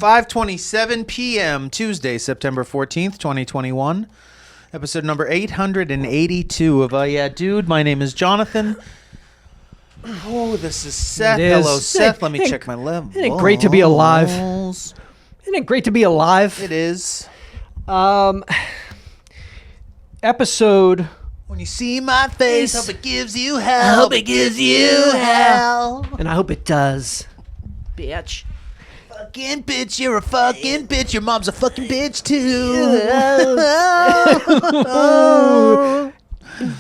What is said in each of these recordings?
5:27 p.m. Tuesday, September 14th, 2021. Episode number 882 of Yeah Dude. My name is Jonathan. Oh, this is Seth. Hello, Seth. Let me check my level. Isn't it great to be alive? Isn't it great to be alive? It is. Episode... When you see my face, hope it gives you hell. I hope it gives you hell. And I hope it does. Bitch. Fucking bitch, you're a fucking bitch. Your mom's a fucking bitch, too.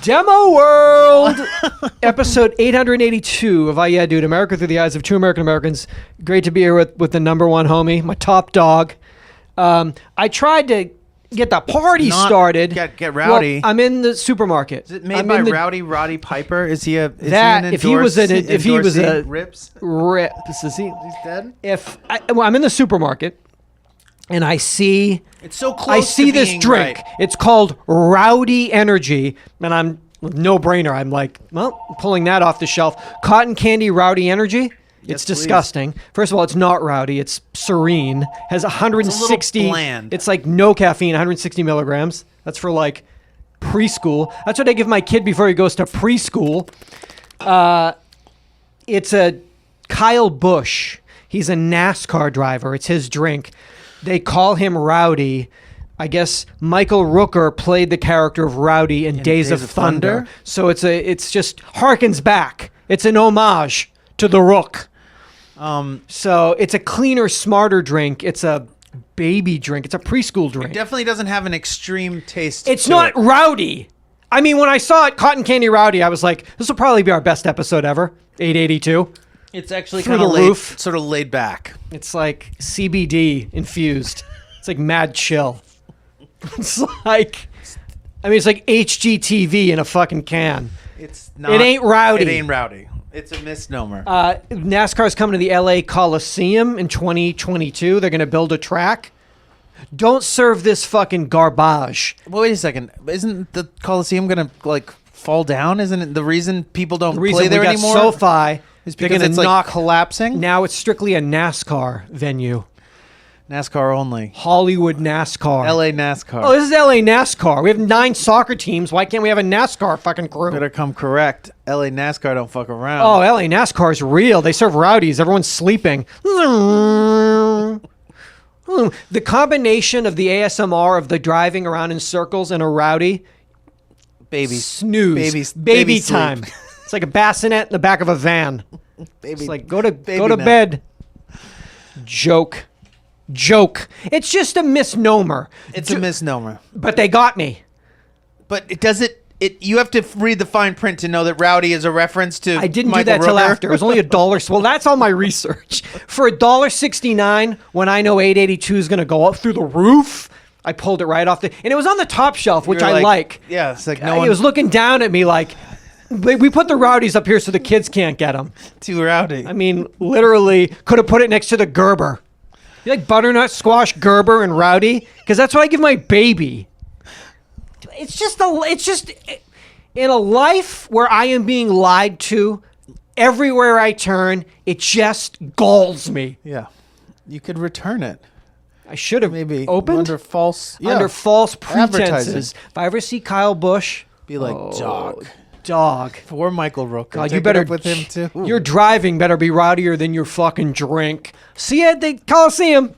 Demo World. Episode 882 of Yeah Dude, America Through the Eyes of Two American Americans. Great to be here with the number one homie, my top dog. I tried to get the party started. Get rowdy. Well, I'm in the supermarket. Is it made by Rowdy Roddy Piper? Is he a if he was a Rips? Is he? He's dead. I'm in the supermarket and I see it's so close. I see this drink. Right. It's called Rowdy Energy, and I'm no brainer. I'm like, well, pulling that off the shelf. Cotton candy Rowdy Energy. It's disgusting. First of all, it's not rowdy. It's serene. Has 160. It's a little bland. It's like no caffeine, 160 milligrams. That's for like preschool. That's what I give my kid before he goes to preschool. It's a Kyle Busch. He's a NASCAR driver. It's his drink. They call him Rowdy. I guess Michael Rooker played the character of Rowdy in Days of Thunder. So it's just harkens back. It's an homage to the Rook. So it's a cleaner, smarter drink. It's a baby drink. It's a preschool drink. It definitely doesn't have an extreme taste. It's not rowdy. I mean, when I saw it, Cotton Candy Rowdy, I was like, this will probably be our best episode ever. 882. It's actually kind of sort of laid back. It's like CBD infused. It's like mad chill. It's like, I mean, it's like HGTV in a fucking can. It's not. It ain't rowdy. It ain't rowdy. It's a misnomer. NASCAR's coming to the LA Coliseum in 2022. They're going to build a track. Don't serve this fucking garbage. Well, wait a second. Isn't the Coliseum going to like fall down? Isn't it the reason people don't play there anymore? The reason we got SoFi is because it's like collapsing. Now it's strictly a NASCAR venue. NASCAR only. Hollywood NASCAR. LA NASCAR. Oh, this is LA NASCAR. We have 9 soccer teams. Why can't we have a NASCAR fucking crew? Better come correct. LA NASCAR don't fuck around. Oh, LA NASCAR is real. They serve rowdies. Everyone's sleeping. The combination of the ASMR of the driving around in circles and a rowdy. Babies. Snooze. Baby time. It's like a bassinet in the back of a van. It's like, go to bed. Joke. It's just a misnomer. It's a misnomer. But they got me. But it does it. You have to read the fine print to know that Rowdy is a reference to. I didn't Michael do that till Rooker. after. It was only $1. Well, that's all my research. For $1.69, when I know 882 is going to go up through the roof, I pulled it right off and it was on the top shelf, which I like. Yeah, it's like He was looking down at me like, we put the Rowdies up here so the kids can't get them. Too rowdy. I mean, literally, could have put it next to the Gerber. You like butternut squash, Gerber, and Rowdy? Because that's what I give my baby. It's just in a life where I am being lied to everywhere I turn, it just galls me. Yeah. You could return it. I should have maybe opened under false pretenses. If I ever see Kyle Busch, be like, dog. Poor Michael Rooker. God, you better with him too. Your driving better be rowdier than your fucking drink. See you at the Coliseum.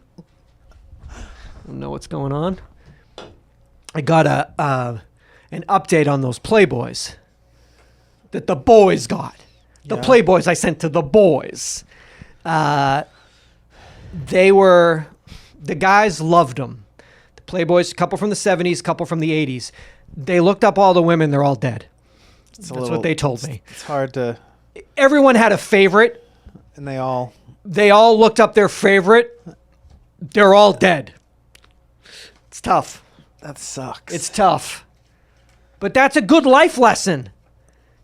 I don't know what's going on. I got an update on those Playboys that the boys got. The Playboys I sent to the boys. The guys loved them. The Playboys, a couple from the 70s, couple from the 80s. They looked up all the women. They're all dead. That's what they told me. It's hard to. Everyone had a favorite. And they all looked up their favorite. They're all dead. It's tough. That sucks. It's tough. But that's a good life lesson.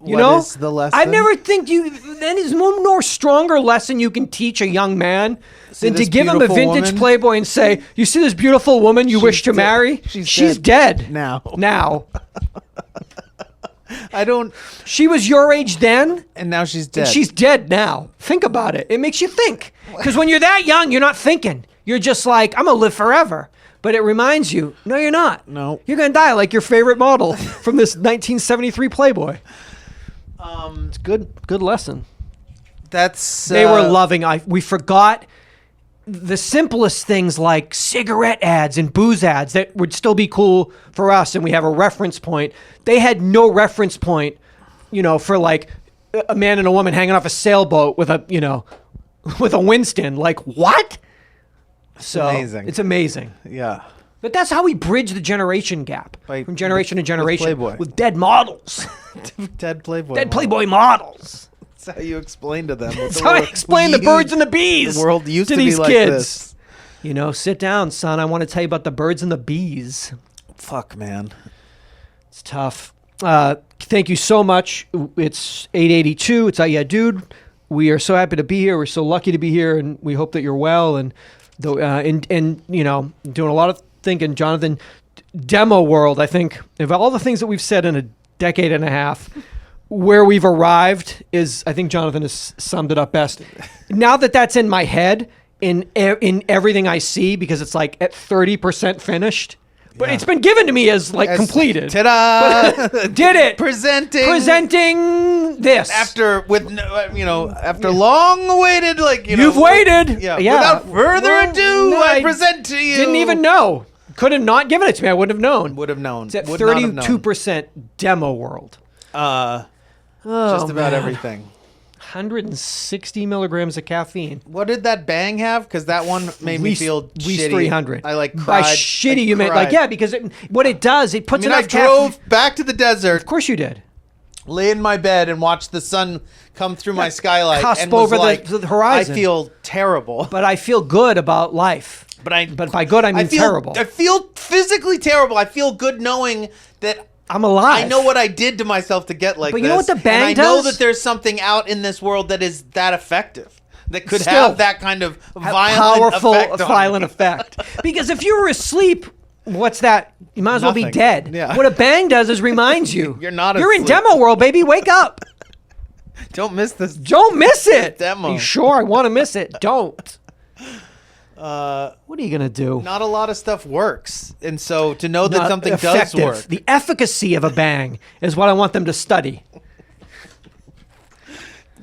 You know? What is the lesson? I never think that is one more stronger lesson you can teach a young man than to give him a vintage woman? Playboy and say, you see this beautiful woman you wish to marry? She's dead. Now. She was your age then. And now she's dead. And she's dead now. Think about it. It makes you think. Because when you're that young, you're not thinking. You're just like, I'm going to live forever. But it reminds you, no, you're not. No. You're going to die like your favorite model from this 1973 Playboy. It's good lesson. That's They were loving. We forgot the simplest things like cigarette ads and booze ads that would still be cool for us, and we have a reference point. They had no reference point, for like a man and a woman hanging off a sailboat with a Winston. Like, what? So amazing. It's amazing. Yeah. But that's how we bridge the generation gap from generation to generation with dead models. Dead Playboy. Dead Playboy models. That's how you explain to them. That's how I explain the birds and the bees. The world used to these be like kids. this. Sit down, son. I want to tell you about the birds and the bees. Fuck, man. It's tough. Thank you so much. It's 8:82. It's UhhYeahDude. We are so happy to be here. We're so lucky to be here, and we hope that you're well. And doing a lot of thinking, Jonathan. Demo world. I think of all the things that we've said in a decade and a half, where we've arrived is, I think Jonathan has summed it up best. Now that that's in my head, in everything I see, because it's like at 30% finished. But it's been given to me as completed. Ta-da! Did it. Presenting this. After long awaited, You've waited. Yeah. Without further ado, I present to you. Didn't even know. Could have not given it to me. I wouldn't have known. Would have known. It's at 32% demo world. Just about everything. 160 milligrams of caffeine. What did that bang have? Because that one made me feel at least shitty. 300. I cried. By shitty, you meant because what it does, it puts enough I drove back to the desert. Of course you did. Lay in my bed and watch the sun come through my skylight. Cusp and was over like, the horizon. I feel terrible. But I feel good about life. But by good, I mean terrible. I feel physically terrible. I feel good knowing that I'm alive. I know what I did to myself to get like this. But you know what the bang and I know does? that there's something out in this world that is that effective. That could have that kind of powerful, violent effect. Because if you were asleep, what's that? You might as well be dead. Yeah. What a bang does is reminds you. You're not You're in asleep. demo world, baby. Wake up. Don't miss this. Don't miss it. Demo. You sure I want to miss it? Don't. What are you gonna do? Not a lot of stuff works, and so to know that something does work. The efficacy of a bang is what I want them to study.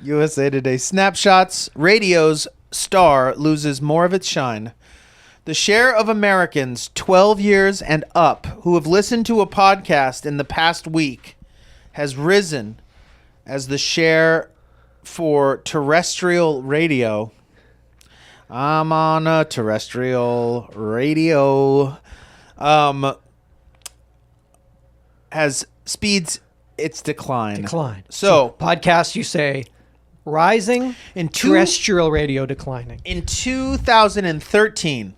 USA Today snapshots. Radio's star loses more of its shine. The share of Americans 12 years and up who have listened to a podcast in the past week has risen as the share for terrestrial radio. I'm on a terrestrial radio. Has speeds its decline. So podcasts, you say, rising, in terrestrial radio declining. In 2013,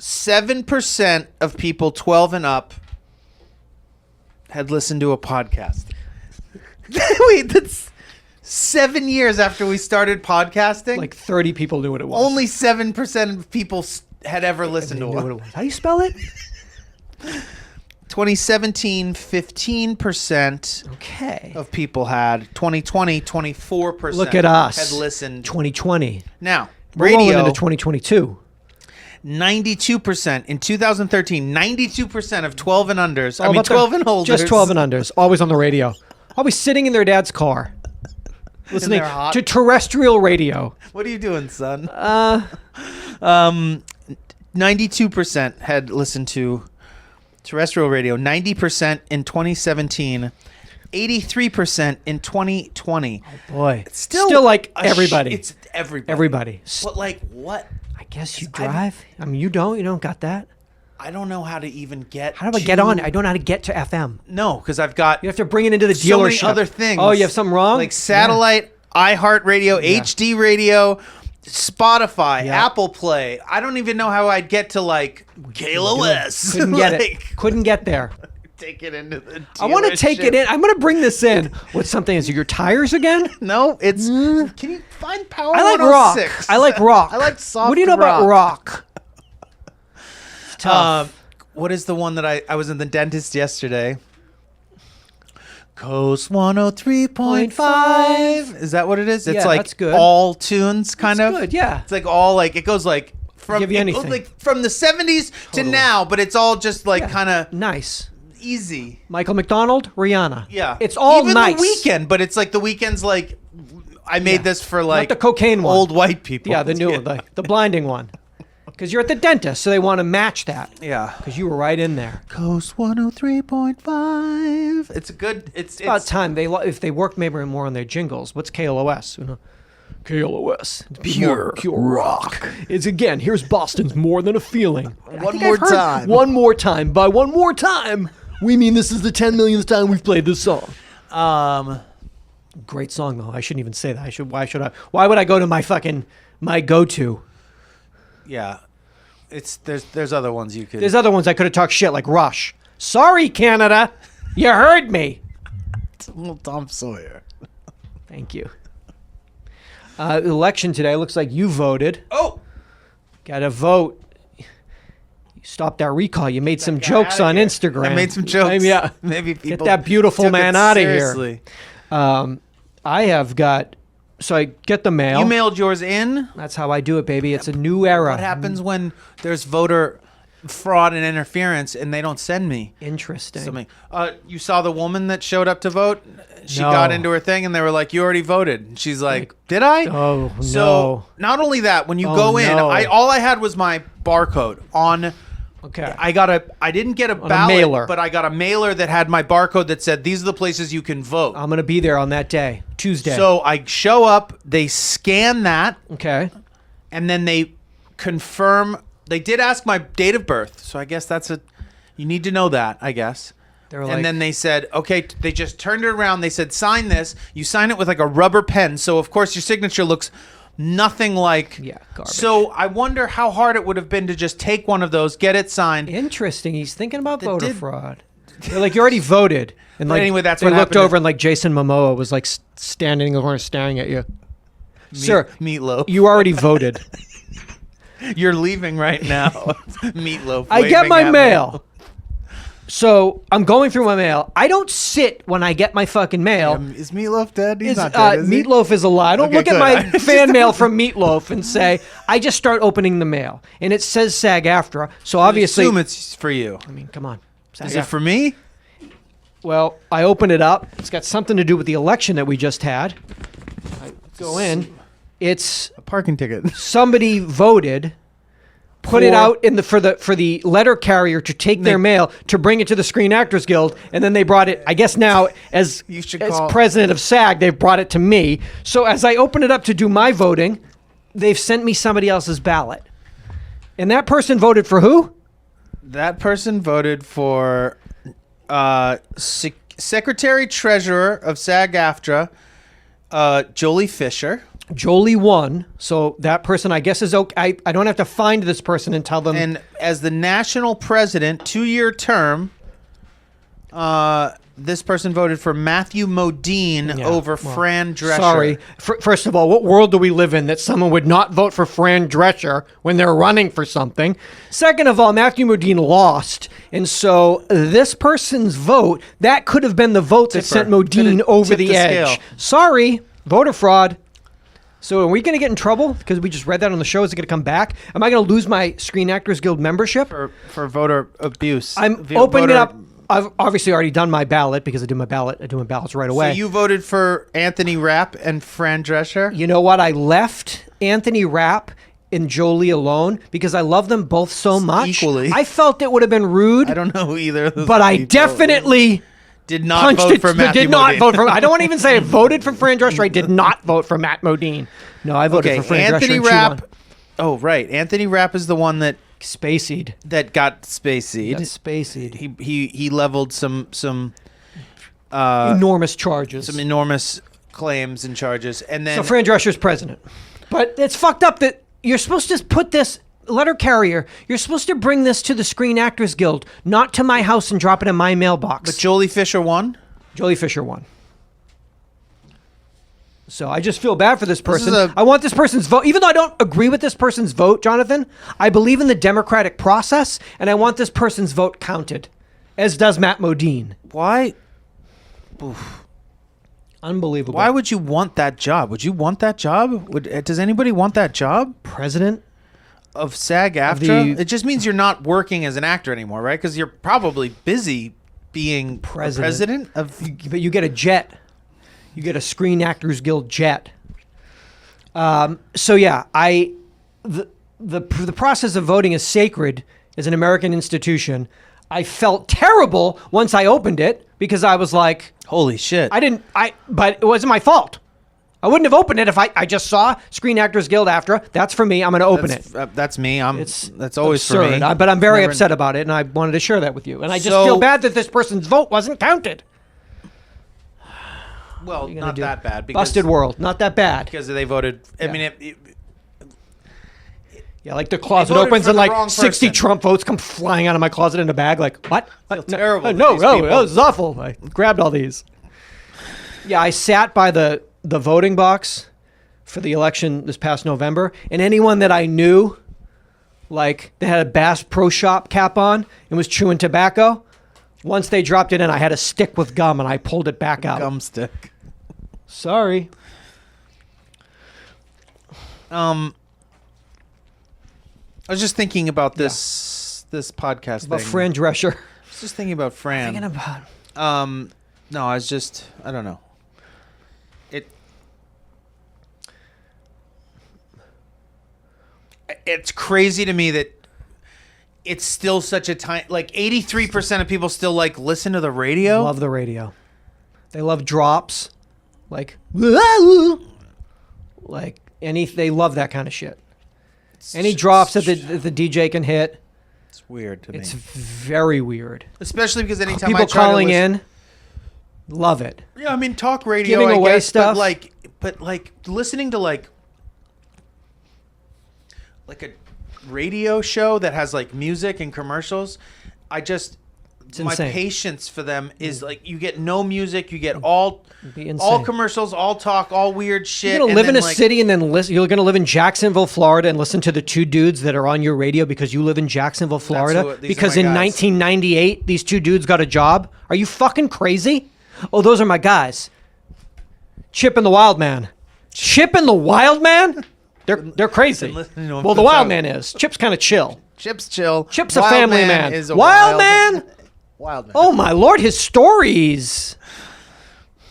7% of people 12 and up had listened to a podcast. Wait, that's 7 years after we started podcasting? Like 30 people knew what it was. Only 7% of people had ever listened to it. How do you spell it? 2017, 15% of people had. 2020, 24% Look at us. had listened. 2020. Now, we're rolling radio, into 2022. 92%. In 2013, 92% of 12 and unders. 12 and olders. Just 12 and unders. Always on the radio. Always sitting in their dad's car. Listening to terrestrial radio. What are you doing, son? 92% had listened to terrestrial radio. 90% in 2017. 83% in 2020. Oh boy. It's still like everybody. It's everybody. Everybody. But like what? I guess you drive. You don't. You don't got that. I don't know how to even get. How do I get on? I don't know how to get to FM. No, because I've got. You have to bring it into the so dealership. many other things. Oh, you have something wrong? Like satellite, iHeartRadio, HD radio, Spotify, Apple Play. I don't even know how I'd get to like KLOS. Couldn't get it. Couldn't get there. Take it into the dealership. I want to take it in. I'm going to bring this in. What's something? Is it your tires again? No, it's. Can you find Power? I like rock. 106? I like rock. I like soft. What do you know about rock? Tough. What is the one that I was in the dentist yesterday? Coast 103.5. Is that what it is? It's Yeah, like that's good. all tunes, kind of. Good, yeah. It's like all like it goes like from Give you anything. like from the 70s to Totally. now, but it's all just like kind of Nice. easy. Michael McDonald, Rihanna. Yeah, It's all even nice. The Weeknd, but it's like the Weeknd's like I made this for like Not the cocaine one. old white people. Yeah, the new one, the blinding one. Because you're at the dentist, so they want to match that. Yeah. Because you were right in there. Coast 103.5. It's a good. It's About time if they worked maybe more on their jingles. What's KLOS? KLOS. Pure rock. It's again. Here's Boston's More Than a Feeling. One more time. One more time. By one more time, we mean this is the 10 millionth time we've played this song. Great song though. I shouldn't even say that. Why should I? Why would I go to my go-to? Yeah. There's other ones you could. There's other ones I could have talked shit like Rush. Sorry, Canada. You heard me. It's a little Tom Sawyer. Thank you. Election today. Looks like you voted. Oh. Got to vote. You stopped that recall. You made some jokes on Instagram. I made some jokes. Yeah. Maybe Get people that beautiful took man it out of seriously. here. I have got. So I get the mail. You mailed yours in. That's how I do it, baby. It's a new era. What happens when there's voter fraud and interference and they don't send me Interesting. something? You saw the woman that showed up to vote? She No. got into her thing and they were like, "You already voted." And she's like, "Did I?" Oh, So no. not only that, when you Oh, go in, no. all I had was my barcode on. Okay. I didn't get a a ballot, mailer. but I got a mailer that had my barcode that said, "These are the places you can vote." I'm going to be there on that day, Tuesday. So I show up, they scan that, okay. and then they confirm. They did ask my date of birth, so I guess you need to know that, I guess. They're like, And then they said, okay, they just turned it around. They said, sign this. You sign it with like a rubber pen. So, of course, your signature looks nothing like. Yeah, garbage. So I wonder how hard it would have been to just take one of those, get it signed. interesting. He's thinking about That voter did- fraud. They're like, you already voted. And like, anyway, that's they what looked happened. over and like Jason Momoa was like standing in the corner staring at you. Sir, Meatloaf. you already voted. You're leaving right now. Meatloaf. I get waving my at me. mail. So I'm going through my mail. I don't sit when I get my fucking mail. Is Meatloaf dead? He's Is, not dead, is he? Meatloaf is alive. I don't Okay, look at good. my fan mail from Meatloaf and say, I just start opening the mail. And it says SAG-AFTRA. So obviously, I assume it's for you. I mean, come on. Is it for me? Well, I open it up. It's got something to do with the election that we just had. I go in. It's A parking ticket. somebody voted, put it out in for the letter carrier to take their mail to bring it to the Screen Actors Guild, and then they brought it. I guess now as You should call- president of SAG, they've brought it to me. So as I open it up to do my voting, they've sent me somebody else's ballot, and that person voted for who? That person voted for Secretary Treasurer of SAG-AFTRA, Jolie Fisher. Jolie won, so that person I guess is okay. I don't have to find this person and tell them. And as the national president, 2-year term, this person voted for Matthew Modine over Fran Drescher. Sorry. First of all, what world do we live in that someone would not vote for Fran Drescher when they're running for something? Second of all, Matthew Modine lost. And so this person's vote, that could have been the vote that sent Modine Could've over tipped the the edge. scale. Sorry, voter fraud. So are we going to get in trouble because we just read that on the show? Is it going to come back? Am I going to lose my Screen Actors Guild membership? For voter abuse. I'm opening it up. I've obviously already done my ballot because I do my ballots right away. So you voted for Anthony Rapp and Fran Drescher? You know what? I left Anthony Rapp and Jolie alone because I love them both so much. Equally. I felt it would have been rude, I don't know who either of those but I people definitely did not punched vote it. for Matthew Did not Modine. vote for. I don't want to even say I voted for Fran Drescher. I did not vote for Matt Modine. No, I voted Okay, for Fran Anthony Drescher. And she Rapp. won. Oh, right. Anthony Rapp is the one that Spacey'd. got spacey'd. That's Spacey'd. He leveled some Enormous charges. some enormous claims and charges, and then So Fran Drescher's president. But it's fucked up that you're supposed to put this letter carrier. You're supposed to bring this to the Screen Actors Guild, not to my house and drop it in my mailbox. but Jolie Fisher won. Jolie Fisher won. So I just feel bad for this person. is a- I want this person's vote. Even though I don't agree with this person's vote, Jonathan, I believe in the democratic process, and I want this person's vote counted, as does Matt Modine. Why? Unbelievable. Why would you want that job? Would you want that job? Does anybody want that job? President of SAG-AFTRA? It just means you're not working as an actor anymore, right? Because you're probably busy being president of. But you get a jet. You get a Screen Actors Guild jet. So yeah, the process of voting is sacred as an American institution. I felt terrible once I opened it because I was like, holy shit. But it wasn't my fault. I wouldn't have opened it if I just saw Screen Actors Guild AFTRA. That's for me. I'm going to open it. That's me. That's always absurd, for me. but I'm very upset about it, and I wanted to share that with you. And I just feel bad that this person's vote wasn't counted. Well, not that bad. Busted world. Not that bad. Because they voted. I mean, yeah, like the closet opens and like 60 Trump votes come flying out of my closet in a bag. Like, what? I feel terrible. No, that was awful. I grabbed all these. Yeah, I sat by the voting box for the election this past November, and anyone that I knew, like, that had a Bass Pro Shop cap on and was chewing tobacco, once they dropped it in, I had a stick with gum, and I pulled it back out. Gum stick. Sorry. I was just thinking about this podcast about thing. Fran Drescher. I was just thinking about Fran. No, I don't know. It's crazy to me that it's still such a tiny, like 83% of people still like listen to the radio. Love the radio. They love drops. They love that kind of shit. Any drops that the DJ can hit. It's weird to me. It's very weird. Especially because anytime people I try calling to listen, in, love it. Yeah, I mean talk radio, giving away stuff, but listening to like a radio show that has like music and commercials, my insane. patience for them is like you get no music, you get all commercials, all talk, all weird shit. You're gonna live in a city and then listen. You're gonna live in Jacksonville, Florida, and listen to the two dudes that are on your radio because you live in Jacksonville, Florida. Because in 1998, these two dudes got a job. Are you fucking crazy? Oh, those are my guys. Chip and the Wild Man. Chip and the Wild Man? They're crazy. Well, the Wild Man is. Chip's kind of chill. Chip's chill. Chip's a family man. Is a wild man? Wild man. Oh, my Lord, his stories.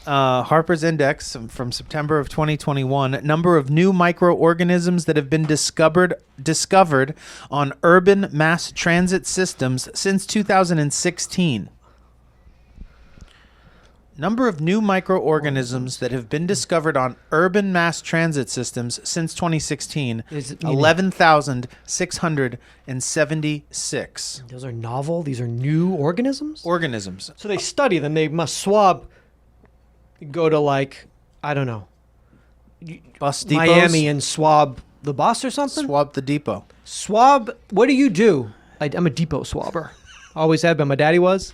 Harper's Index from September of 2021. Number of new microorganisms that have been discovered on urban mass transit systems since 2016. Number of new microorganisms that have been discovered on urban mass transit systems since 2016, 11,676. Those are novel? These are new organisms? Organisms. So they study them. They must swab, go to like, I don't know, bus depots? Miami and swab the bus or something? Swab the depot. Swab, what do you do? I'm a depot swabber. Always have been. My daddy was.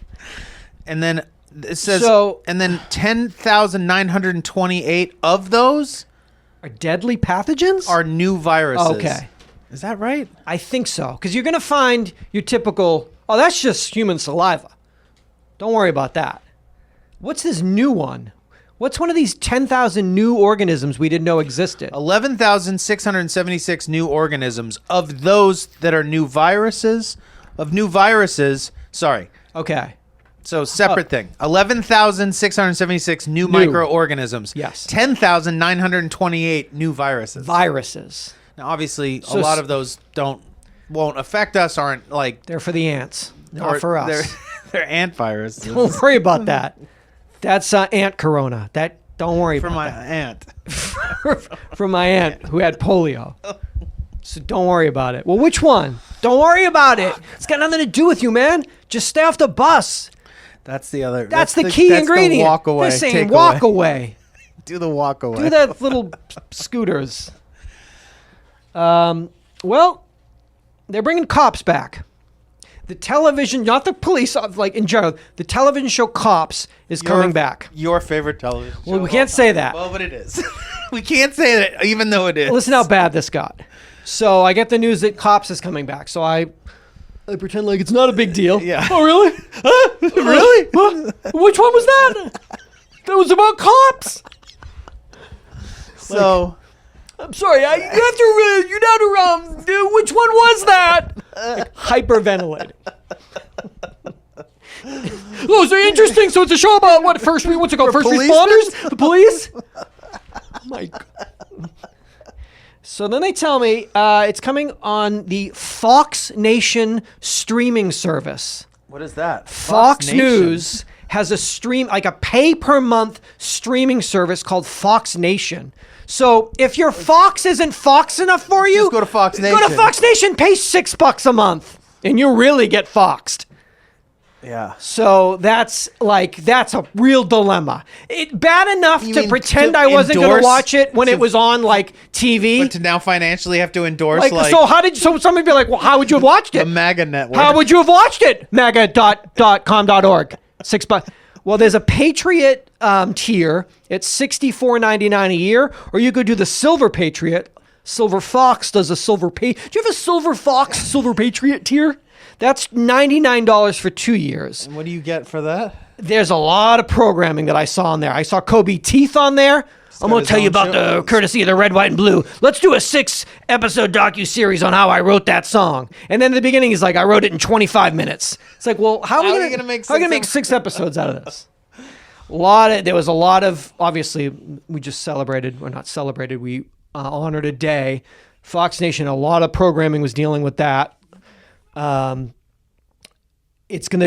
And then it says, and then 10,928 of those are deadly pathogens? Are new viruses. Okay. Is that right? I think so. Because you're going to find your typical, that's just human saliva. Don't worry about that. What's this new one? What's one of these 10,000 new organisms we didn't know existed? 11,676 new organisms. Of those that are new viruses, sorry. Okay. So separate thing. 11,676 new microorganisms. Yes. 10,928 new viruses. Now, obviously, a lot of those won't affect us. Aren't like they're for the ants, not for us. They're ant viruses. Don't worry about that. That's ant corona. Don't worry about my that. aunt. From my aunt who had polio. So don't worry about it. Well, which one? Don't worry about it. It's got nothing to do with you, man. Just stay off the bus. That's the other. That's the key ingredient. The walk away. They're saying walk away. Do the walk away. Do that little scooters. Well, they're bringing cops back. The television, not the police, like in general, the television show Cops is coming back. Your favorite television show. Well, we can't say that. Well, but it is. We can't say that, even though it is. Listen how bad this got. So I get the news that Cops is coming back. So I pretend like it's not a big deal. Yeah. Oh, really? Huh? Really? What? Which one was that? That was about cops. So, I'm sorry. You have to. You're down to which one was that? Hyperventilating. Oh, so interesting. So it's a show about what? What's it called? First responders? The police? My God. So then they tell me it's coming on the Fox Nation streaming service. what is that? Fox Nation. News has a stream, like a pay per month streaming service called Fox Nation. So if your Fox isn't Fox enough for you, Just go to Fox Nation. Go to Fox Nation, pay $6 a month, and you really get foxed. Yeah. So that's a real dilemma. Bad enough You to mean pretend to I wasn't going to endorse- watch it when it was on like TV. But to now financially have to endorse So somebody be like, well, how would you have watched the it? MAGA network. How would you have watched it? MAGA.com.org. $6. Well, there's a Patriot tier. It's $64.99 a year, or you could do the Silver Patriot. Silver Fox does a Silver Do you have a Silver Fox Silver Patriot tier? That's $99 for 2 years. And what do you get for that? There's a lot of programming that I saw on there. I saw Kobe Teeth on there. I'm going to tell you about the courtesy of the Red, White, and Blue. Let's do a 6-episode docu-series on how I wrote that song. And then in the beginning, he's like, I wrote it in 25 minutes. It's like, well, how are we going to make 6 episodes out of this? There was a lot of, obviously, we just celebrated, or not celebrated, we honored a day. Fox Nation, a lot of programming was dealing with that. They're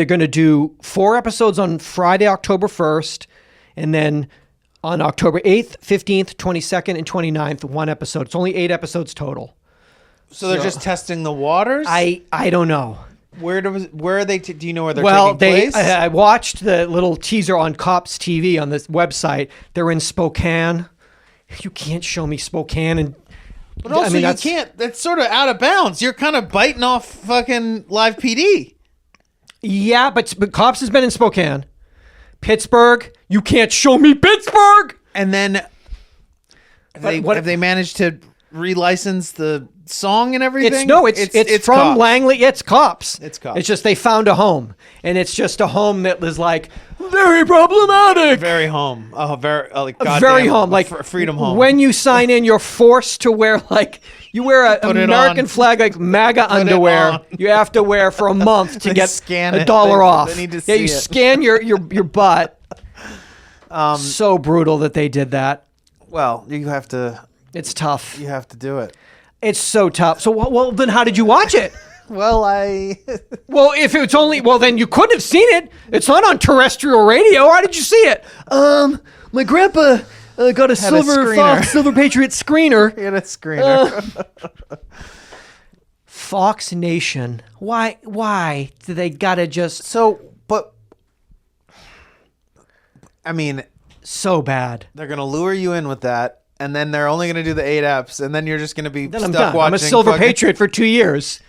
going to do 4 episodes on Friday, October 1st, and then on October 8th, 15th, 22nd, and 29th, 1 episode. It's only 8 episodes total. So they're just testing the waters? I don't know. Where are they? Do you know where they're taking place? I watched the little teaser on Cops TV on this website. They're in Spokane. You can't show me Spokane and. But also, you can't. That's sort of out of bounds. You're kind of biting off fucking live PD. Yeah, but Cops has been in Spokane. Pittsburgh. You can't show me Pittsburgh. And then have they managed to relicense the song and everything? It's from Cops. Langley. It's Cops. It's Cops. It's just they found a home, and it's just a home that was like very problematic. Very home. Oh, very like goddamn, very home. Like freedom home. When you sign in, you're forced to wear you wear an American flag like MAGA underwear. You have to wear for a month to get $1 off. They need to see you it. scan your butt. So brutal that they did that. Well, you have to. It's tough. You have to do it. It's so tough. So, well, then how did you watch it? Well, Well, if it's only... Well, then you couldn't have seen it. It's not on terrestrial radio. How did you see it? My grandpa got a Silver Fox, Silver Patriot screener. He had a screener. Fox Nation. Why do they gotta just... I mean... So bad. They're going to lure you in with that, and then they're only going to do the 8 eps, and then you're just going to be stuck watching. I'm a Silver Patriot for 2 years.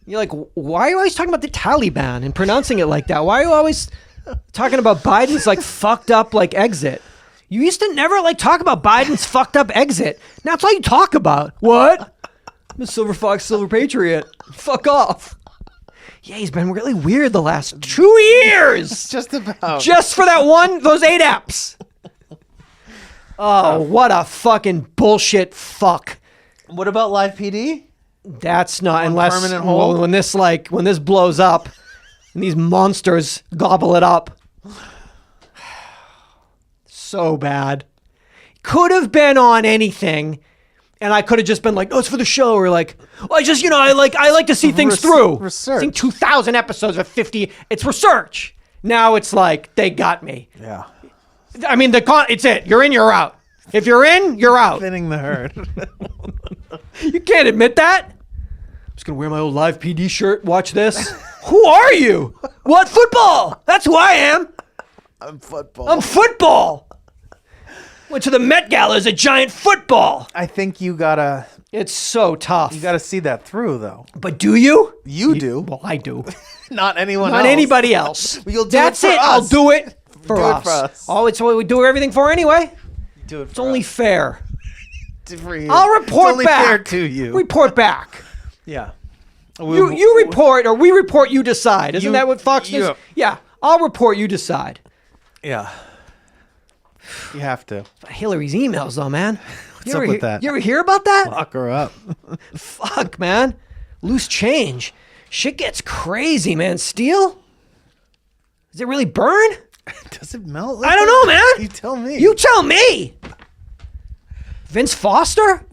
You're like, why are you always talking about the Taliban and pronouncing it like that? Why are you always talking about Biden's like fucked up like exit? You used to never like talk about Biden's fucked up exit. Now that's all you talk about. What? I'm a Silver Fox, Silver Patriot. Fuck off. Yeah, he's been really weird the last 2 years. Just about. Just for those 8 apps. Oh, what a fucking bullshit fuck. What about Live PD? That's not unless permanent hold? when this blows up and these monsters gobble it up. So bad. Could have been on anything. And I could have just been like, oh, it's for the show. Or like, well, I like to see things through. Research. Seeing 2,000 episodes of 50. It's research. Now it's like, they got me. Yeah. I mean, it's it. You're in, you're out. If you're in, you're out. Thinning the herd. You can't admit that. I'm just going to wear my old Live PD shirt. Watch this. Who are you? What? Football. That's who I am. I'm football. Went to the Met Gala as a giant football. I think you gotta... It's so tough. You gotta see that through, though. But do you? You do. Well, I do. Not anyone else. Not anybody else. You'll do That's it for us. I'll do it for Do us. it for us. Oh, it's what we do everything for anyway. Do it for It's only us. fair. For you. I'll report it's only back. fair to you. Report back. Yeah. You report, or we report, you decide. Isn't that what Fox does? Yeah. Yeah. I'll report, you decide. Yeah. You have to. Hillary's emails, though, man. What's up with that? You ever hear about that? Lock her up. Fuck, man. Loose change. Shit gets crazy, man. Steel? Does it really burn? Does it melt? I don't know, man. You tell me. You tell me. Vince Foster?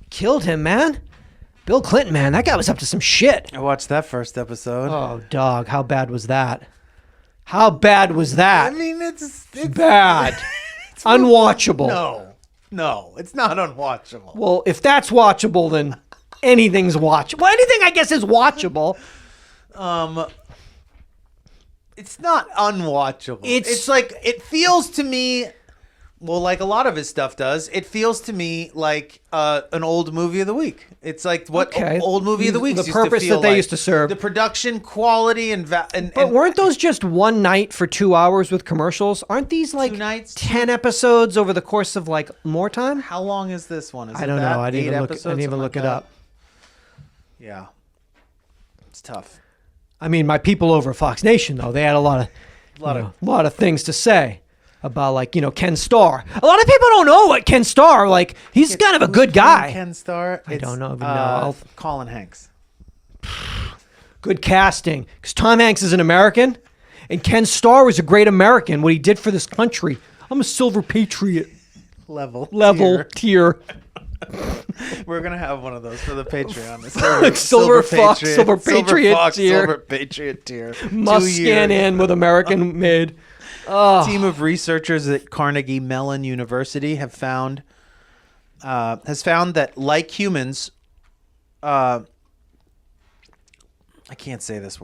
Killed him, man. Bill Clinton, man. That guy was up to some shit. I watched that first episode. Oh, dog. How bad was that? How bad was that? I mean, it's bad. It's unwatchable. No, it's not unwatchable. Well, if that's watchable, then anything's watchable. Well, anything, I guess, is watchable. It's not unwatchable. It's like, it feels to me, well, like a lot of his stuff does, it feels to me like an old movie of the week. It's like what old movie of the week the purpose that they used to serve. The production quality and weren't those just one night for 2 hours with commercials? Aren't these like 10 episodes over the course of like more time? How long is this one? I don't know. I didn't even look it up. Yeah. It's tough. I mean, my people over at Fox Nation, though, they had a lot of things to say about, like, Ken Starr. A lot of people don't know what Ken Starr, like, he's kind of a good guy. Ken Starr? I don't know. Colin Hanks. Good casting. Because Tom Hanks is an American, and Ken Starr was a great American, what he did for this country. I'm a silver patriot. Level tier. We're gonna have one of those for the Patreon. Silver patriot tier. Must scan in with American made. A team of researchers at Carnegie Mellon University has found that, like humans, I can't say this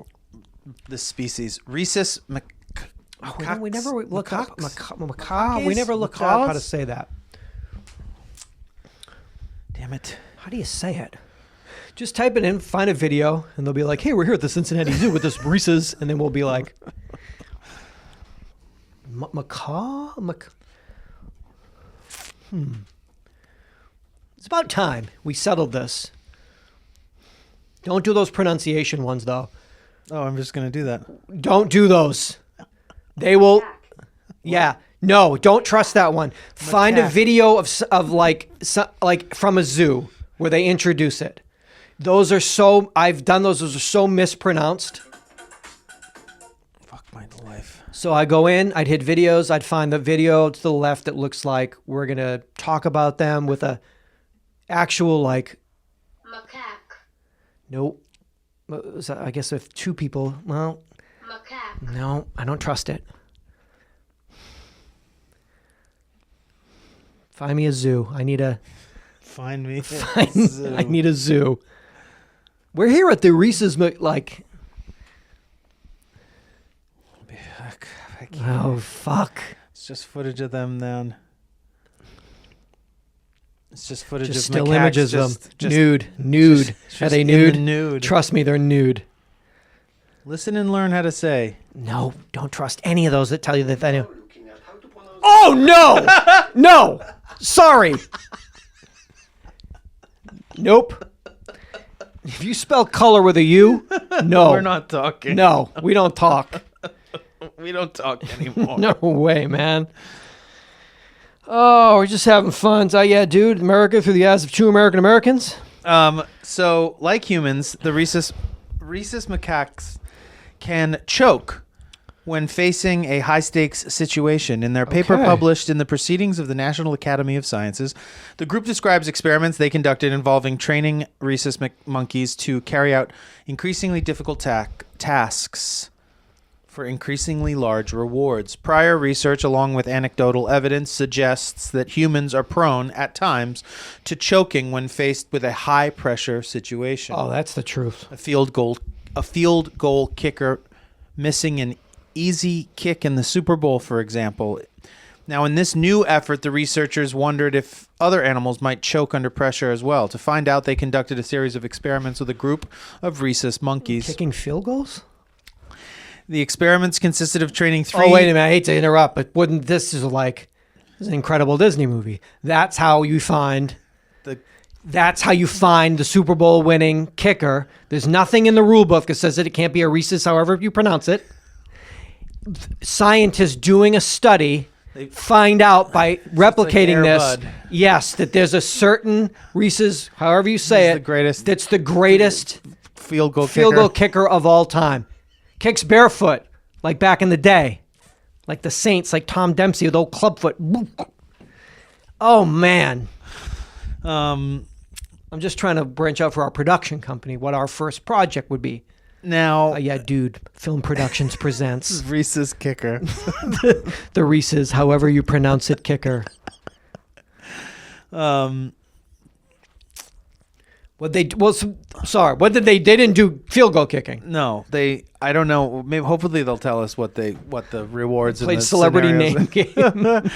species, Rhesus macaques. We never look up macaque. We never look up how to say that. Damn it. How do you say it? Just type it in, find a video, and they'll be like, hey, we're here at the Cincinnati Zoo with this Reese's. And then we'll be like, macaw? It's about time we settled this. Don't do those pronunciation ones, though. Oh, I'm just going to do that. Don't do those. They will. Yeah. No, don't trust that one. Find a video of like from a zoo where they introduce it. Those are so, I've done those. Those are so mispronounced. Fuck my life. So I go in, I'd hit videos. I'd find the video to the left that looks like we're going to talk about them with a actual like. Macaque. Nope. I guess if two people, well. Macaque. No, I don't trust it. Find me a zoo. I need a... Find me a zoo. I need a zoo. We're here at the Reese's, like... Oh, fuck. It's just footage of them then. It's just footage just of still macaques, images of them. Nude. Are they nude? Trust me, they're nude. Listen and learn how to say. No, don't trust any of those that tell you that they know. Oh, no! No! Sorry. Nope. If you spell color with a U, no. We're not talking. No, we don't talk. We don't talk anymore. No way, man. Oh, we're just having fun. Oh, yeah, dude. America through the eyes of two American Americans. So, like humans, the rhesus macaques can choke when facing a high-stakes situation. In their paper published in the Proceedings of the National Academy of Sciences, the group describes experiments they conducted involving training rhesus monkeys to carry out increasingly difficult tasks for increasingly large rewards. Prior research, along with anecdotal evidence, suggests that humans are prone, at times, to choking when faced with a high-pressure situation. Oh, that's the truth. A field goal kicker missing an easy kick in the Super Bowl, for example. Now, in this new effort, the researchers wondered if other animals might choke under pressure as well. To find out, they conducted a series of experiments with a group of rhesus monkeys. Kicking field goals? The experiments consisted of training three... Oh, wait a minute. I hate to interrupt, but wouldn't this is like... This is an incredible Disney movie. That's how you find... That's how you find the Super Bowl winning kicker. There's nothing in the rule book that says that it can't be a rhesus, however you pronounce it. Scientists doing a study find out by replicating Air this, Bud. yes, that there's a certain Reese's, however you say He's it, the greatest that's the greatest field goal kicker of all time. Kicks barefoot, like back in the day. Like the Saints, like Tom Dempsey with old clubfoot. Oh, man. I'm just trying to branch out for our production company, what our first project would be. Now, Yeah, dude. Film Productions presents Reese's kicker. the Reese's, however you pronounce it, kicker. What they they didn't do field goal kicking. No, I don't know. Maybe hopefully they'll tell us what the rewards Played and the celebrity scenarios. name game.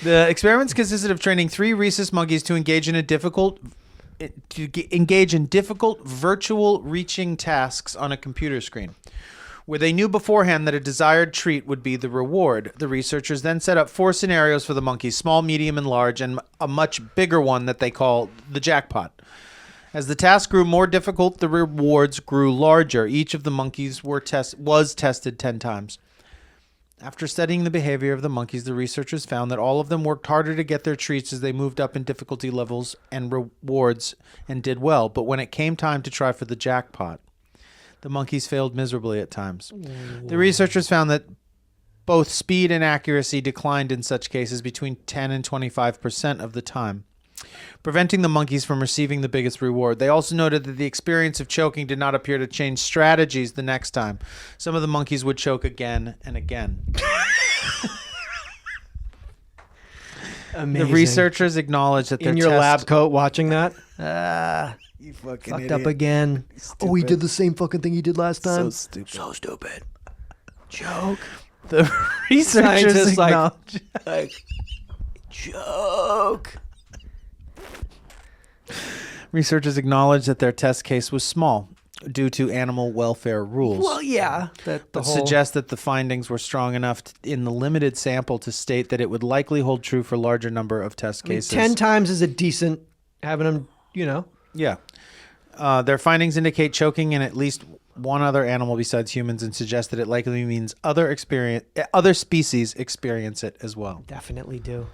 The experiments consisted of training 3 rhesus monkeys to engage in difficult virtual reaching tasks on a computer screen, where they knew beforehand that a desired treat would be the reward. The researchers then set up 4 scenarios for the monkeys: small, medium, and large, and a much bigger one that they call the jackpot. As the task grew more difficult, the rewards grew larger. Each of the monkeys was tested 10 times. After studying the behavior of the monkeys, the researchers found that all of them worked harder to get their treats as they moved up in difficulty levels and rewards and did well. But when it came time to try for the jackpot, the monkeys failed miserably at times. Whoa. The researchers found that both speed and accuracy declined in such cases between 10 and 25% of the time, preventing the monkeys from receiving the biggest reward. They also noted that the experience of choking did not appear to change strategies the next time. Some of the monkeys would choke again and again. Amazing. The researchers acknowledged that in your lab coat watching that. You fucking Fucked idiot. up again. Stupid. Oh, he did the same fucking thing he did last time. So stupid. Joke. The researchers Scientists acknowledged. Joke. Researchers acknowledged that their test case was small due to animal welfare rules. Well, yeah. But suggest that the findings were strong enough in the limited sample to state that it would likely hold true for larger number of test cases. 10 times is a decent having them, Yeah. Their findings indicate choking in at least one other animal besides humans and suggest that it likely means other species experience it as well. Definitely do.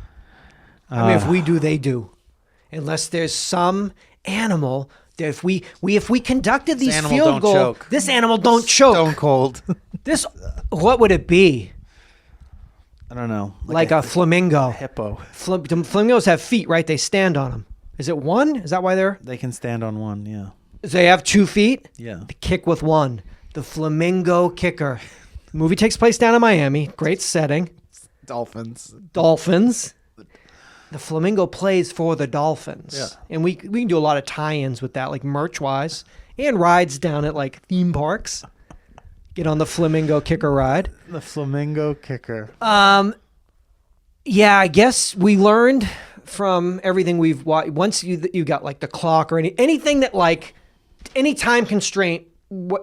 I mean, if we do, they do. Unless there's some animal that if we conducted these animal field don't goal, choke. this animal don't choke. Stone cold. What would it be? I don't know. Like a flamingo. Hippo. Flamingos have feet, right? They stand on them. Is it one? Is that why They can stand on one, yeah. they have 2 feet? Yeah. They kick with one. The flamingo kicker. The movie takes place down in Miami. Great setting. Dolphins. The flamingo plays for the Dolphins. Yeah. And we can do a lot of tie-ins with that, like merch-wise, and rides down at like theme parks. Get on the flamingo kicker ride. The flamingo kicker. Yeah, I guess we learned from everything we've watched. Once you got like the clock or anything that like any time constraint,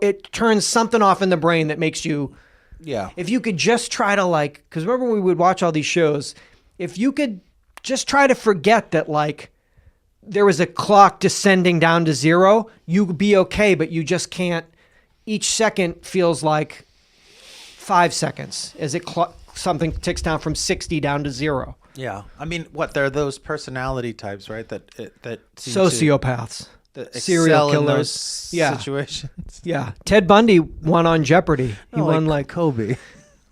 it turns something off in the brain that makes you. Yeah. If you could just try to like, because remember when we would watch all these shows, if you could just try to forget that like there was a clock descending down to 0, you'd be okay, but you just can't. Each second feels like 5 seconds as something ticks down from 60 down to 0. Yeah. I mean, there are those personality types, right? That seem Sociopaths. that serial excel in killers. those Yeah. situations. Yeah. Ted Bundy won on Jeopardy. He won like Kobe.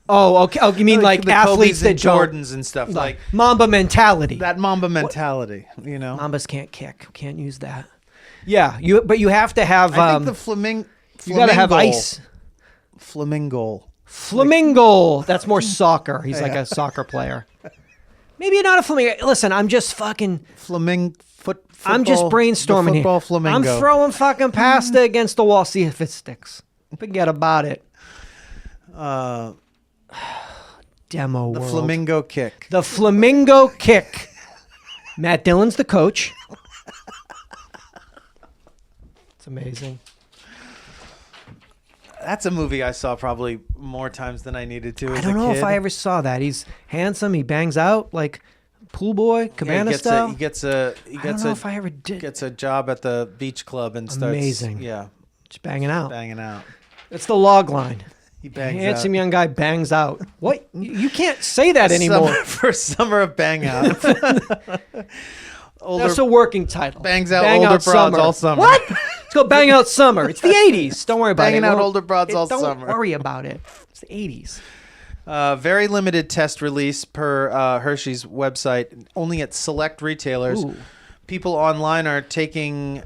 Oh, okay. Oh, you mean like the athletes Kobes that and Jordans and stuff, like Mamba mentality. that Mamba mentality, you know. Mambas can't kick. Can't use that. Yeah, but you have to have. I think the flamingo. You got to have ice. Flamingo. Flamingo. That's more soccer. He's like a soccer player. Maybe not a flamingo. Listen, I'm just fucking. I'm just brainstorming here. Football flamingo. I'm throwing fucking pasta against the wall. See if it sticks. Forget about it. Demo The world. flamingo kick. The flamingo kick. Matt Dillon's the coach. It's amazing. That's a movie I saw probably more times than I needed to. I don't know if I ever saw that. He's handsome. He bangs out like pool boy, cabana style. He gets a I don't know if I ever did. gets a job at the beach club and starts Amazing. Yeah, Just banging out. banging out. It's the log line. He bangs Handsome out. young guy bangs out. What? You can't say that anymore. Summer of bang out. That's a working title. Bangs out older broads summer. all summer. What? Let's go bang out summer. It's the 80s. Don't worry about Banging it. out older broads all summer. Don't worry about it. It's the 80s. Very limited test release per Hershey's website, only at select retailers. Ooh. People online are talking.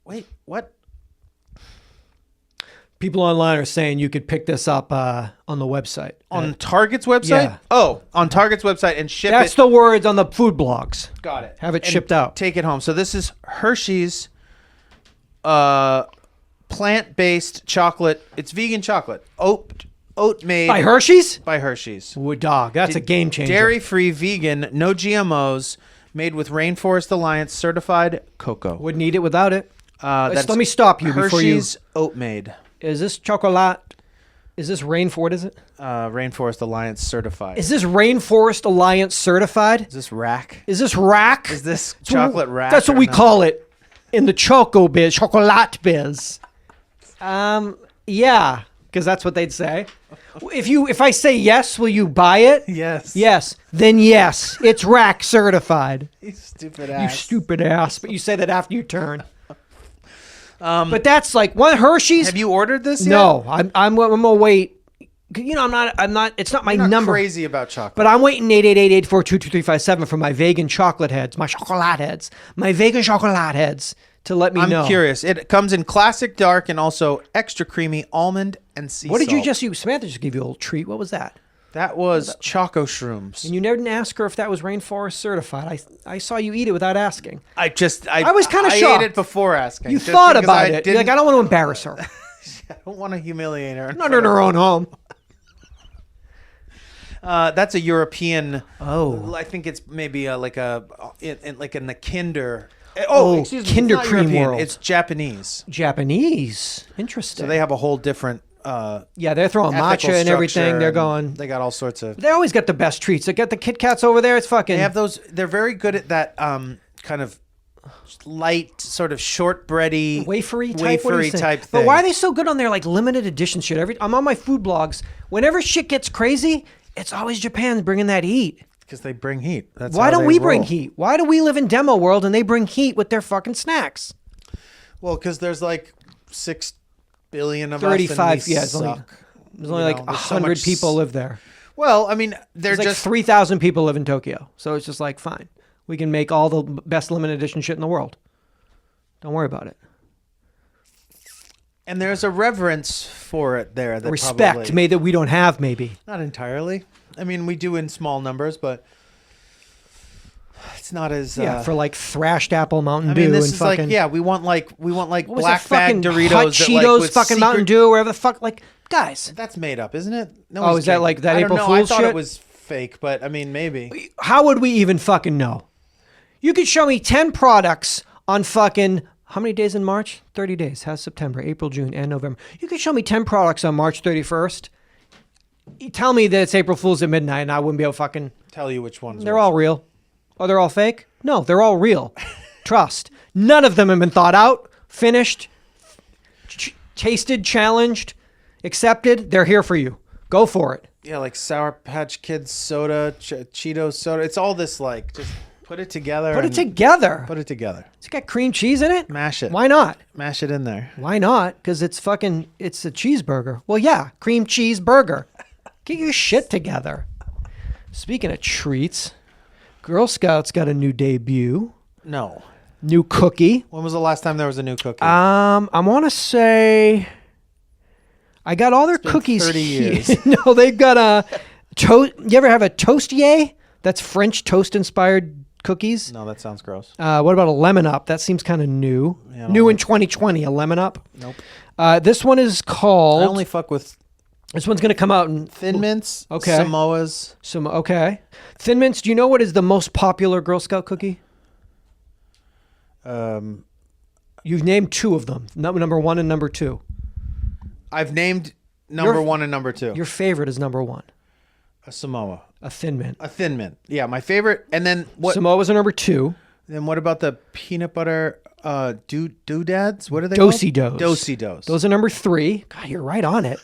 Wait, what? People online are saying you could pick this up on the website. On Target's website? Yeah. Oh, on Target's website and ship That's it. the words on the food blogs. Got it. Have it And shipped out. Take it home. So this is Hershey's plant-based chocolate. It's vegan chocolate. Oat made By Hershey's? by Hershey's. Ooh, dog. That's a game changer. Dairy-free, vegan, no GMOs, made with Rainforest Alliance certified cocoa. Wouldn't eat it without it. That's Let me stop you before you. Hershey's Oat Made. Is this chocolate? Is this Rainforest? What is it? Rainforest Alliance certified. Is this Rainforest Alliance certified? Is this rack? Is this rack? Is this chocolate rack? That's what or we no? call it in the choco biz, chocolate biz. Yeah, because that's what they'd say. If I say yes, will you buy it? Yes. Yes. Then yes, it's rack certified. You stupid You ass. stupid ass. But you say that after you turn. But that's like one Hershey's. Have you ordered this yet? No, I'm gonna wait. You know, I'm not. It's not my I'm not number. crazy about chocolate. But I'm waiting 888-842-2357 for my vegan chocolate heads, my chocolate heads, my vegan chocolate heads to let me know. I'm curious. It comes in classic dark and also extra creamy almond and sea What did you salt. just use? Samantha just gave you a little treat. What was that? That was Choco Shrooms. And you never didn't ask her if that was Rainforest certified. I saw you eat it without asking. I was kinda I shocked. ate it before asking. You just thought because about it. You're like, I don't want to embarrass her. I don't want to humiliate her. Not in her own home. That's a European. Oh. I think it's maybe like in the Kinder. Oh, excuse me. Kinder it's not Cream European, world. It's Japanese. Japanese. Interesting. So they have a whole different. Yeah, they're throwing matcha ethical and everything. structure, They're and going. They got all sorts of. They always get the best treats. They got the Kit Kats over there. It's fucking. They have those. They're very good at that kind of light, sort of shortbready, wafery type, what are you saying? type thing. But why are they so good on their like limited edition shit? I'm on my food blogs. Whenever shit gets crazy, it's always Japan bringing that heat. Because they bring heat. That's Why how don't they we bring roll. heat? Why do we live in demo world and they bring heat with their fucking snacks? Well, because there's like 6 billion of 35, us, and we yeah, it's only- suck. There's only You like know, there's so 100 much people live there. Well, I mean, they're There's like just 3,000 people live in Tokyo. So it's just like, fine. We can make all the best limited edition shit in the world. Don't worry about it. and there's a reverence for it there. That Respect, probably, maybe that we don't have, maybe. not entirely. I mean, we do in small numbers, but it's not as. Yeah, for like thrashed apple Mountain I Dew mean, this and is fucking. like we want like what was black that bag fucking Doritos, Hot that, Cheetos, like, with fucking secret, Mountain Dew, wherever the fuck. Like, guys, That's made up, isn't it? No Oh, one's is that drinking- like that I don't April know. I Fool's thought shit? it was fake, but I mean, maybe. how would we even fucking know? You could show me 10 products on fucking. How many days in March? 30 days. How's September, April, June, and November? You could show me 10 products on March 31st. You tell me that it's April Fool's at midnight and I wouldn't be able to fucking. Tell you which ones. They're all real. Oh, they're all fake? No, they're all real. Trust. None of them have been thought out, finished, tasted, challenged, accepted. They're here for you. Go for it. Yeah, like Sour Patch Kids soda, Cheetos soda. It's all this like just put it together. Put it and together. Put it together. It's got cream cheese in it. Mash it. Why not? Mash it in there. Why not? Because it's a cheeseburger. Well, yeah, cream cheese burger. Get your shit together. Speaking of treats, Girl Scouts got a new debut. No. New cookie. When was the last time there was a new cookie? I want to say I got all their been cookies 30 here. years. No, they've got a toast. You ever have a toastier? That's French toast inspired cookies. no, that sounds gross. What about a lemon up? That seems kind of new. Yeah, I don't New in like- 2020, a lemon up. Nope. This one is I called. only fuck with This one's gonna come out in Thin Mints, Okay. Samoas. some. Okay, Thin Mints. Do you know what is the most popular Girl Scout cookie? You've named two of them. Number one and number two. I've named number Your- 1 and number 2. Your favorite is number one, A Samoa. a Thin Mint. A Thin Mint. Yeah, my favorite. And then what? Samoas are number two. Then what about the peanut butter Doodads? What are they Do-si-dos. called? Do-si-dos. Those are number 3. God, you're right on it.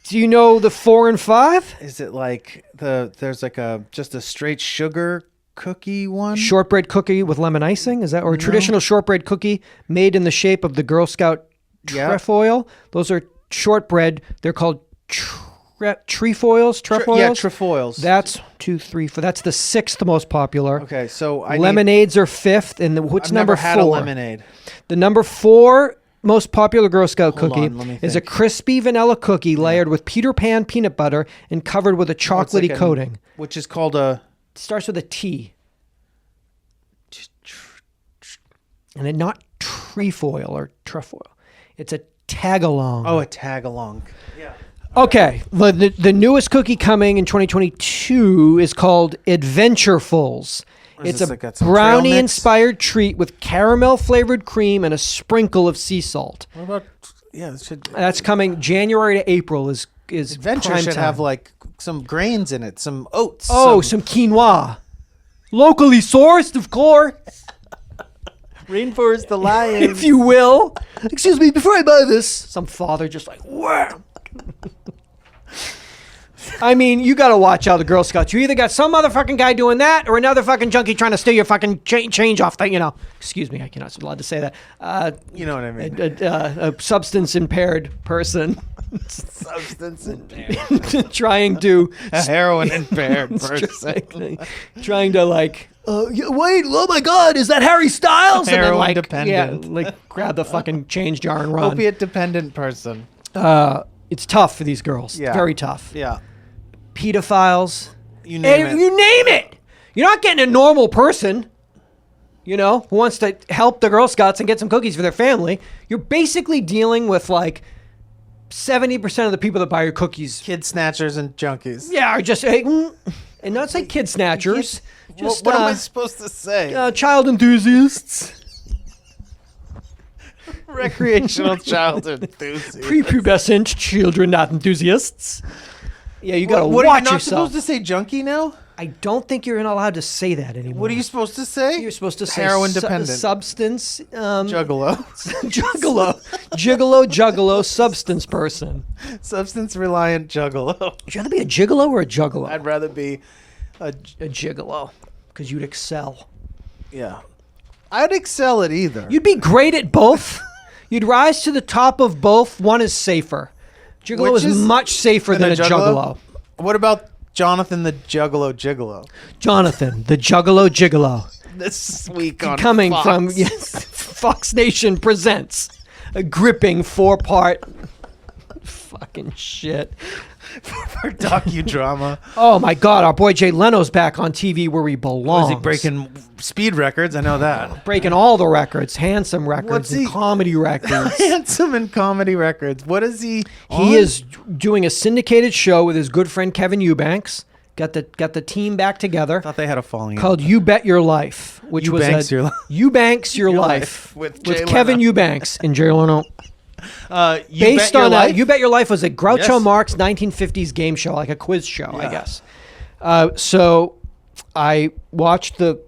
Do you know the 4 and 5? Is it like there's like just a straight sugar cookie one? Shortbread cookie with lemon icing? Is that or a traditional shortbread cookie made in the shape of the Girl Scout trefoil? Those are shortbread. They're called trefoils. Trefoils. That's 2, 3, 4. That's the 6th most popular. Okay, so lemonades are 5th, and what's I've number never 4? had a lemonade. The number 4 most popular Girl Scout Hold cookie on, let me is a think. crispy vanilla cookie layered with Peter Pan peanut butter and covered with a chocolatey coating. Which is called a... It starts with a T. And then not trefoil or trefoil. It's a tagalong. Oh, a tag-along. Yeah. Okay. The newest cookie coming in 2022 is called Adventurefuls. It's a brownie-inspired treat with caramel-flavored cream and a sprinkle of sea salt. What about... Yeah, That's coming January to April is Adventure prime should time. have like some grains in it, some oats. some quinoa. Locally sourced, of course. Rainforest Alliance. If you will. Excuse me, before I buy this. Some father just like, wham. I mean, you got to watch out the Girl Scouts. You either got some motherfucking guy doing that or another fucking junkie trying to steal your fucking change off that, Excuse me, I cannot be allowed to say that. You know what I mean. A substance impaired person. Substance impaired. Trying to... A heroin impaired person. trying to like... wait, oh my God, is that Harry Styles? Heroin and then, like, dependent. Yeah, like grab the fucking change jar and run. Opiate dependent person. It's tough for these girls. Yeah. Very tough. Yeah. Pedophiles. You name it. You name it. You're not getting a normal person, who wants to help the Girl Scouts and get some cookies for their family. You're basically dealing with like 70% of the people that buy your cookies. Kid snatchers and junkies. Yeah, are just, and not say kid snatchers. Just what am I supposed to say? Child enthusiasts. Recreational child enthusiasts. Prepubescent children, not enthusiasts. Yeah, you gotta What watch are you not yourself. supposed to say junkie now? I don't think you're allowed to say that anymore. What are you supposed to say? You're supposed to say heroin dependent. Substance. Juggalo. Juggalo, substance person. Substance reliant juggalo. Would you rather be a gigolo or a juggalo? I'd rather be a gigolo, because you'd excel. yeah. I'd excel at either. You'd be great at both. You'd rise to the top of both. One is safer. Gigolo Which is much safer than a juggalo. What about Jonathan the Juggalo Gigolo? Jonathan, the Juggalo Gigolo. This week on Coming Fox. from Fox Nation presents a gripping 4-part fucking shit. for docudrama. Oh my God, our boy Jay Leno's back on TV where he belongs. Was he breaking speed records? I know that. Breaking all the records, handsome records, What's and he- comedy records. Handsome and comedy records. What is he? He is doing a syndicated show with his good friend Kevin Eubanks. Got the team back together. Thought they had a falling out. Called You Bet Your Life, which Eubanks was Your Life. Eubanks Your Life with Jay Kevin Leno. Eubanks and Jay Leno. You Based Bet Your on Life? You Bet Your Life was a Groucho Yes. Marx 1950s game show, like a quiz show, I Yeah. guess. So I watched the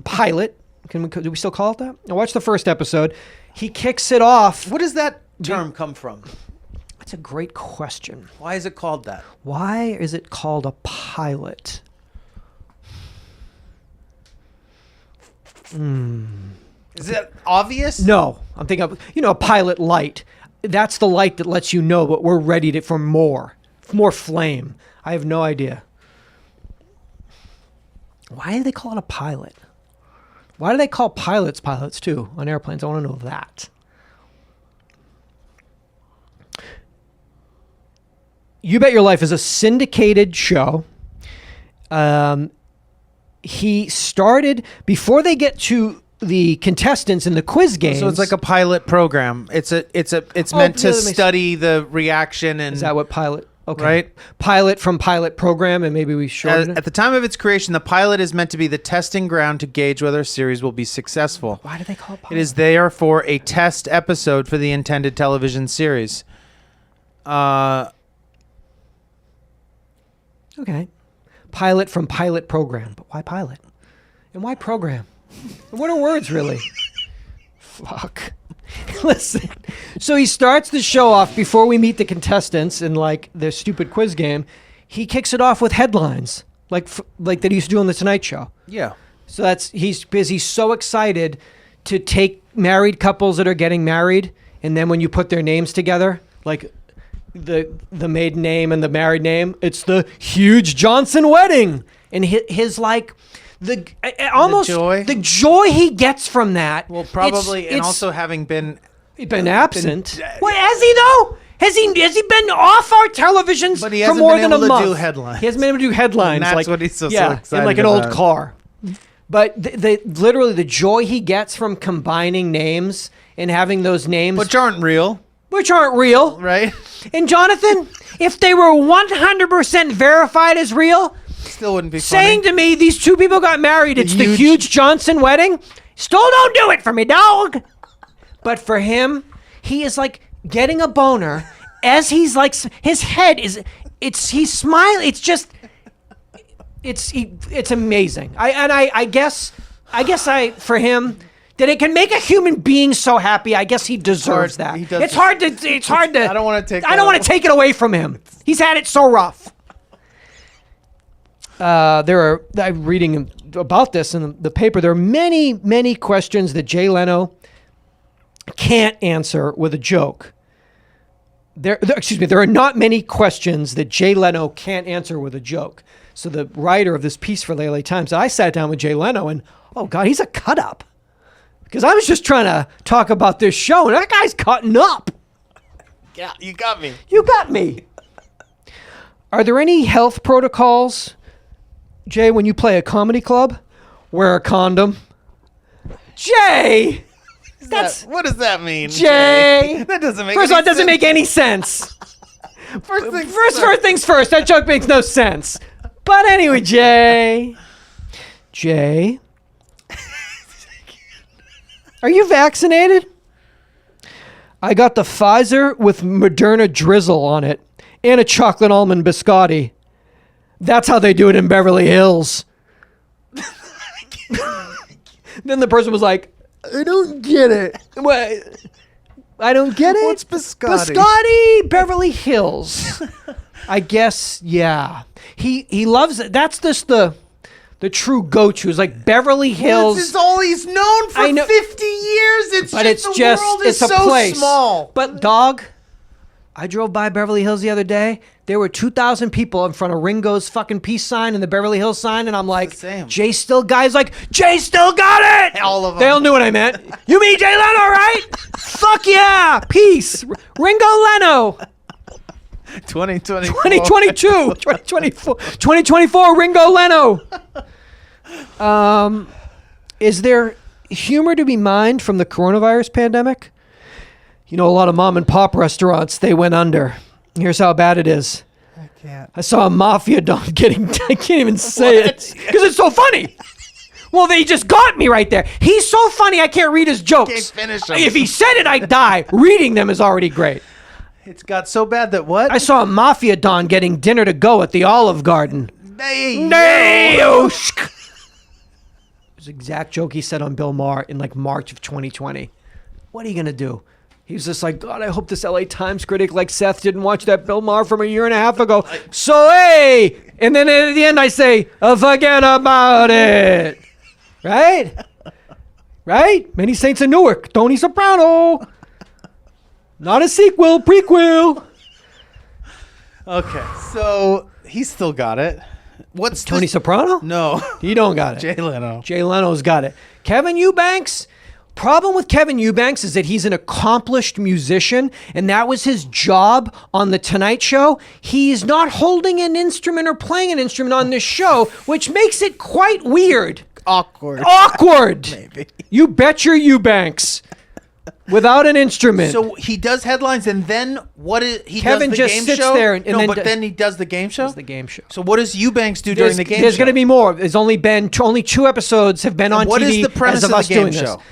pilot. Do we still call it that? I watched the first episode. He kicks it off. What does that term come from? That's a great question. Why is it called that? Why is it called a pilot? Is it obvious? No, I'm thinking of, a pilot light. That's the light that lets you know, but we're ready for more flame. I have no idea. Why do they call it a pilot? Why do they call pilots too on airplanes? I want to know that. You Bet Your Life is a syndicated show. He started before they get to the contestants in the quiz games. So it's like a pilot program. It's meant yeah, to that makes- study the reaction and Is that what pilot? Okay. Right. Pilot from pilot program, and maybe we shorten it. at the time of its creation, the pilot is meant to be the testing ground to gauge whether a series will be successful. Why do they call it pilot? It is therefore a test episode for the intended television series. Okay. Pilot from pilot program. But why pilot? And why program? And what are words, really? fuck. Listen. So he starts the show off before we meet the contestants in like their stupid quiz game. He kicks it off with headlines, like that he used to do on the Tonight Show. Yeah. So he's busy, so excited to take married couples that are getting married, and then when you put their names together, like the maiden name and the married name, it's the huge Johnson wedding, and his like the joy he gets from that. Well, probably, and also having been absent. What has he though? Has he been off our televisions but he for hasn't more been than able a to month? do headlines. He hasn't been able to do headlines. And that's like, what he's so excited in like an about. old car. But literally the joy he gets from combining names and having those names, Which aren't real, right? And Jonathan, if they were 100% verified as real, still wouldn't be saying funny. to me these two people got married, it's the huge Johnson wedding, still don't do it for me, dog. But for him, he is like getting a boner as he's like, his head is, he's smiling. It's just, it's amazing. I guess for him, that it can make a human being so happy. I guess he deserves that. It's hard to. I don't want to take. I don't want to take it away from him. He's had it so rough. I'm reading about this in the paper. There are many questions that Jay Leno can't answer with a joke. There are not many questions that Jay Leno can't answer with a joke. So the writer of this piece for the LA Times, I sat down with Jay Leno and, oh God, he's a cut up. Because I was just trying to talk about this show and that guy's cutting up. Yeah, you got me. You got me. Are there any health protocols, Jay, when you play a comedy club? Wear a condom. Jay! What does that mean, Jay? That doesn't make First of all, it doesn't sense. make any sense. First things first. That joke makes no sense. But anyway, Jay. Are you vaccinated? I got the Pfizer with Moderna drizzle on it and a chocolate almond biscotti. That's how they do it in Beverly Hills. Then the person was like, I don't get it. What? I don't get it? What's biscotti? Biscotti, Beverly Hills. I guess, yeah. He loves it. That's just the true go-to. Is like Beverly Hills. This is all he's known for 50 years. The world is a so place. small. But dog, I drove by Beverly Hills the other day. There were 2,000 people in front of Ringo's fucking peace sign and the Beverly Hills sign, and I'm like, Jay still got it. All of them. They all knew what I meant. You mean Jay Leno, right? Fuck yeah, peace. Ringo Leno. 2022, 2024, Ringo Leno. Is there humor to be mined from the coronavirus pandemic? You know, a lot of mom and pop restaurants, they went under. Here's how bad it is. I can't. I saw a mafia don getting, I can't even say it because it's so funny. Well, they just got me right there. He's so funny, I can't read his jokes. Can't finish them. If he said it, I'd die. Reading them is already great. It's got so bad that what? I saw a mafia don getting dinner to go at the Olive Garden. It was the exact joke he said on Bill Maher in like March of 2020. What are you going to do? He was just like, God, I hope this LA Times critic like Seth didn't watch that Bill Maher from a year and a half ago. So, hey! And then at the end I say, forget about it. Right? Right? Many Saints in Newark. Tony Soprano. Not a sequel, prequel. Okay, so he's still got it. What's Tony Soprano? No. He don't got it. Jay Leno. Jay Leno's got it. Kevin Eubanks? Problem with Kevin Eubanks is that he's an accomplished musician, and that was his job on The Tonight Show. He's not holding an instrument or playing an instrument on this show, which makes it quite weird. Awkward. Maybe. You bet your Eubanks. Without an instrument. So he does headlines, and then what is he? Kevin does the just game sits show? there and then he does the game show. Does the game show. So what does Eubanks do during the game show? There's going to be more. There's only been only 2 episodes have been on what TV. What is the premise as of us the game doing show?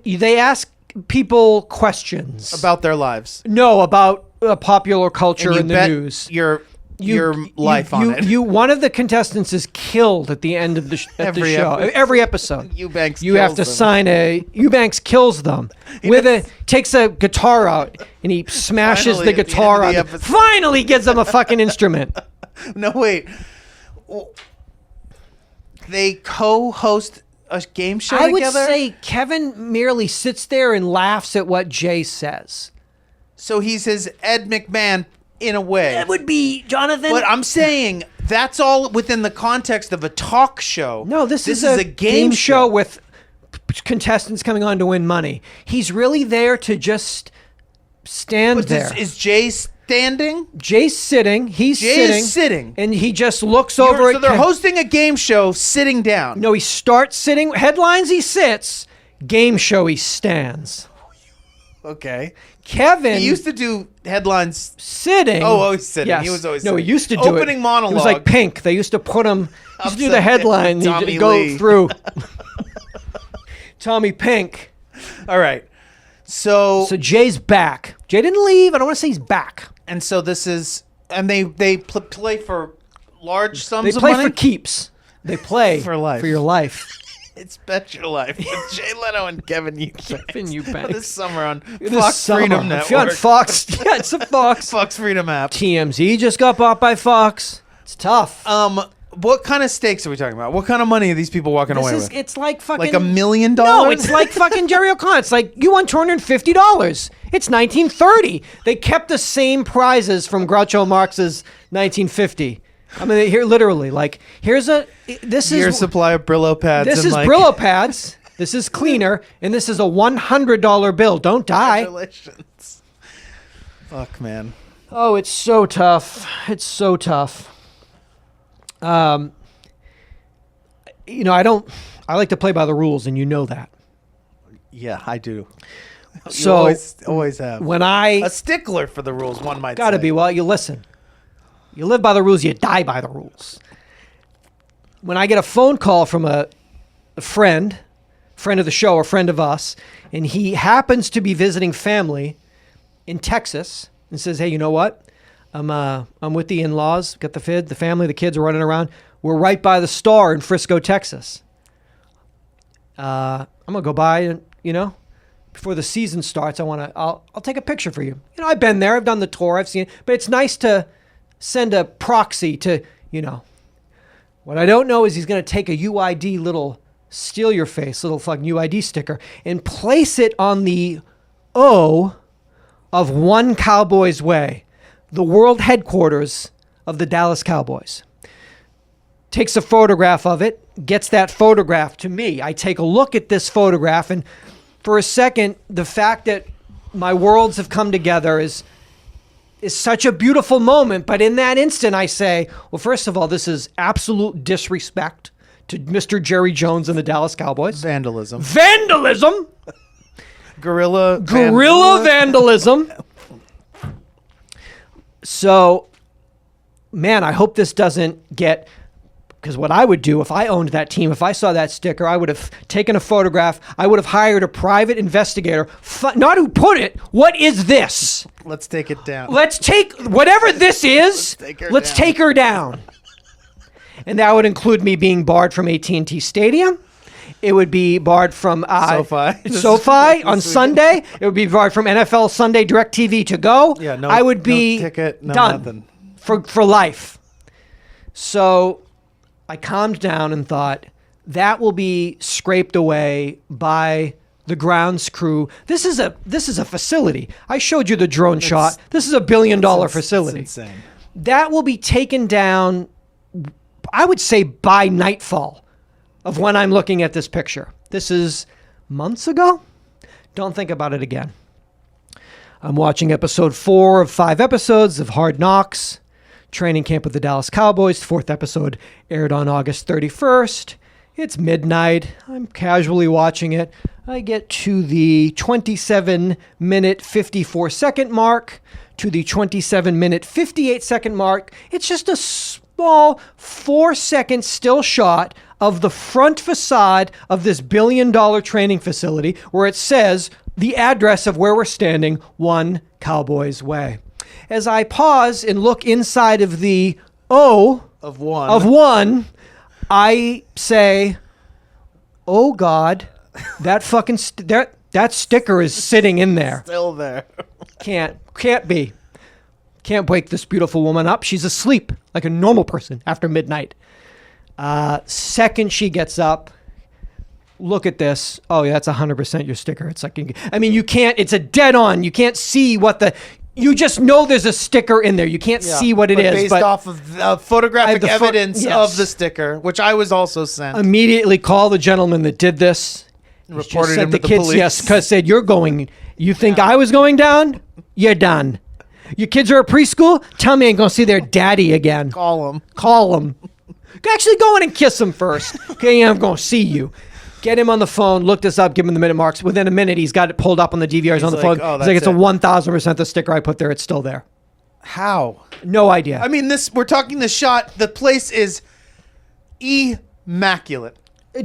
This. They ask people questions About their lives. No, about popular culture And you and the bet news. Your your life on it. One of the contestants is killed at the end of the show. Every episode. Eubanks You have to sign Eubanks kills them. Takes a guitar out and he smashes the guitar out. Finally gives them a fucking instrument. No, wait. They co-host a game show together? I would say Kevin merely sits there and laughs at what Jay says. So he's his Ed McMahon in a way. That would be Jonathan. But I'm saying that's all within the context of a talk show. No, this is a game show with contestants coming on to win money. He's really there to just stand there. Is Jay standing? Jay's sitting. Jay is sitting. And he just looks over at So they're hosting a game show sitting down. No, he starts sitting. Headlines, he sits. Game show, he stands. Okay. Kevin. He used to do headlines sitting. Oh, always sitting. Yes. He was always No, sitting. he used to do Opening monologue. It was like Pink. They used to put him. He used to do the Upside headline. down, And he'd Tommy go through. Tommy Pink. All right. So Jay's back. Jay didn't leave. I don't want to say he's back. And so this is, and they play for large sums They of play money? for keeps. They play For life. For your life. It's Bet Your Life with Jay Leno and Kevin Eubanks. Kevin Eubanks. This summer on This Fox summer. Freedom If you're on Network. Fox. Yeah, it's a Fox. Fox Freedom app. TMZ just got bought by Fox. It's tough. What kind of stakes are we talking about? What kind of money are these people walking away with? It's like fucking Like $1 million? No, it's like fucking Jerry O'Connor. It's like you won $250. It's 1930. They kept the same prizes from Groucho Marx's 1950. I mean, here literally, like here's Your supply of Brillo pads. This and is like, Brillo pads. This is cleaner, and this is a $100 bill. Don't die. Congratulations. Fuck, man. Oh, it's so tough. It's so tough. I like to play by the rules, and you know that. Yeah, I do. So you always have. When a stickler for the rules, one might gotta say. be. Well, you listen. You live by the rules, you die by the rules. When I get a phone call from a friend of the show, a friend of us, and he happens to be visiting family in Texas and says, hey, you know what? I'm with the in-laws, got the family, the kids are running around. We're right by the Star in Frisco, Texas. I'm gonna go by and, before the season starts, I'll take a picture for you. I've been there, I've done the tour, I've seen it, but it's nice to send a proxy to, What I don't know is he's gonna take a UID little steal your face little fucking UID sticker and place it on the O of One Cowboys Way, the world headquarters of the Dallas Cowboys. Takes a photograph of it, gets that photograph to me. I take a look at this photograph, and for a second, the fact that my worlds have come together is such a beautiful moment. But in that instant, I say, well, first of all, this is absolute disrespect to Mr. Jerry Jones and the Dallas Cowboys. Vandalism. Guerrilla vandalism. So, man, I hope this doesn't get... Because what I would do if I owned that team, if I saw that sticker, I would have taken a photograph. I would have hired a private investigator. Not who put it. What is this? Let's take it down. Let's take whatever this is. Let's take her down. And that would include me being barred from AT&T Stadium. It would be barred from SoFi on Sunday. It would be barred from NFL Sunday DirecTV to go. Yeah, I would be ticket, done nothing. for life. So I calmed down and thought, that will be scraped away by the grounds crew. This is a facility. I showed you the drone shot. This is $1 billion facility. It's insane. That will be taken down, I would say, by nightfall of when I'm looking at this picture. This is months ago. Don't think about it again. I'm watching episode 4 of 5 episodes of Hard Knocks. Training camp with the Dallas Cowboys. 4th episode aired on August 31st. It's midnight. I'm casually watching it. I get to the 27-minute 54-second mark, to the 27-minute 58-second mark. It's just a small 4-second still shot of the front facade of this $1 billion training facility where it says the address of where we're standing, One Cowboys Way. As I pause and look inside of the O Of one. of one, I say, "Oh God, that fucking that sticker is sitting in there. Still there. Can't be. Can't wake this beautiful woman up. She's asleep like a normal person after midnight." Second she gets up, look at this. Oh yeah, that's 100% your sticker. It's like, I mean, you can't. It's a dead on. You can't see what the. You just know there's a sticker in there. You can't see what it is. Based off of photographic evidence of the sticker, which I was also sent. Immediately call the gentleman that did this. Reported him the to the kids, police. yes, because said, "You're going. You think I was going down? You're done. Your kids are at preschool. Tell me I ain't gonna see their daddy again. Call him. Call them. Actually, go in and kiss him first. Okay, I'm going to see you. Get him on the phone. Look this up. Give him the minute marks. Within a minute, he's got it pulled up on the DVRs on the phone. Oh, he's like, it's a it. 1,000% the sticker I put there. It's still there. How? No idea. I mean, we're talking the shot. The place is immaculate.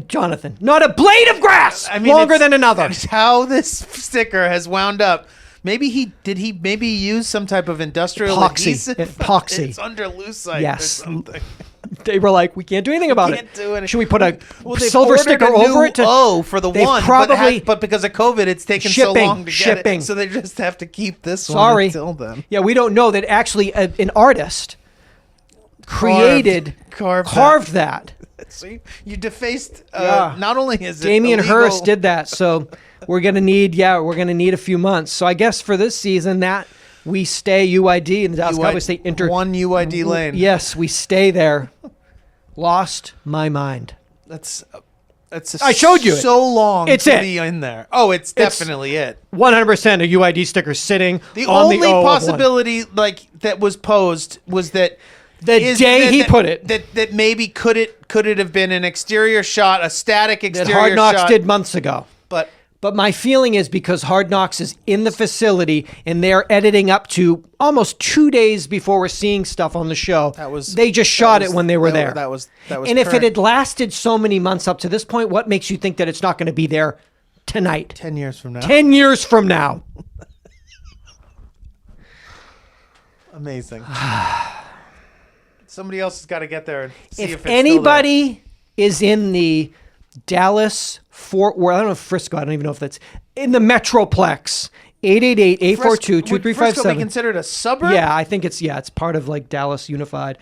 Jonathan, not a blade of grass longer than another. That's how this sticker has wound up. Maybe he use some type of industrial adhesive? Epoxy. It's under lucite yes. or something. They were like, we can't do anything about Can't do anything. Should we put a they've silver ordered sticker a new over it? For the they've one, probably but because of COVID, it's taken so long to get it. So they just have to keep this one until then. Yeah, we don't know that actually an artist carved that. See, you defaced. Not only is it Damien illegal, Hirst did that, so we're gonna need a few months. So I guess for this season that we stay UID and the Dallas Cowboys stay one UID lane. Yes, we stay there. Lost my mind. I showed you so long it's to it. be in there. Oh, it's definitely it. 100% a UID sticker sitting. The on only the O possibility that was posed was that he put it that maybe could it have been an exterior shot, a static exterior that Hard Knocks shot, did months ago. But my feeling is because Hard Knocks is in the facility and they're editing up to almost 2 days before we're seeing stuff on the show. They just shot it when they were there. That was. And if it had lasted so many months up to this point, what makes you think that it's not going to be there tonight? 10 years from now. 10 years from now. Amazing. Somebody else has got to get there and see if it's anybody is in the Dallas, Fort Worth, I don't know, Frisco, I don't even know if that's in the Metroplex, 888-842-2357. Frisco be considered a suburb? Yeah, I think it's part of like Dallas Unified.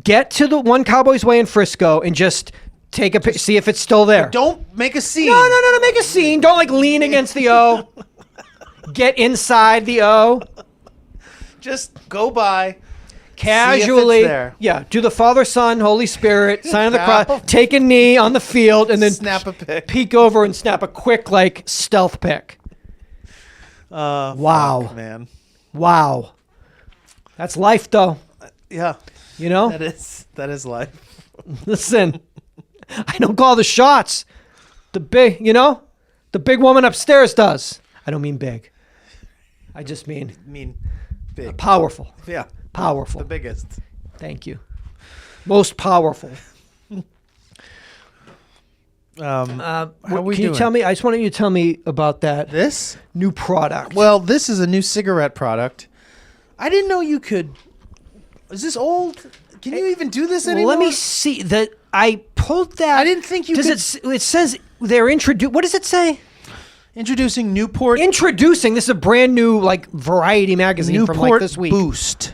Get to the One Cowboys Way in Frisco and just take see if it's still there. Don't make a scene. No, make a scene. Don't like lean against the O. Get inside the O. Just go by. Casually, do the Father, Son, Holy Spirit, sign of the cross, take a knee on the field, and then snap a pic. Peek over and snap a quick stealth pic. Wow, fuck, man! Wow, that's life, though. Yeah, you know that is life. Listen, I don't call the shots. The big woman upstairs does. I don't mean big. I just mean big, powerful. Yeah. Powerful. The biggest. Thank you. Most powerful. How we can you tell me? I just wanted you to tell me about this new product. Well, this is a new cigarette product. I didn't know you could. Is this old? Can you even do this anymore? Let me see. I pulled that. I didn't think you could. It says they're introduced. What does it say? Introducing Newport. This is a brand new variety magazine Newport from this week. Boost.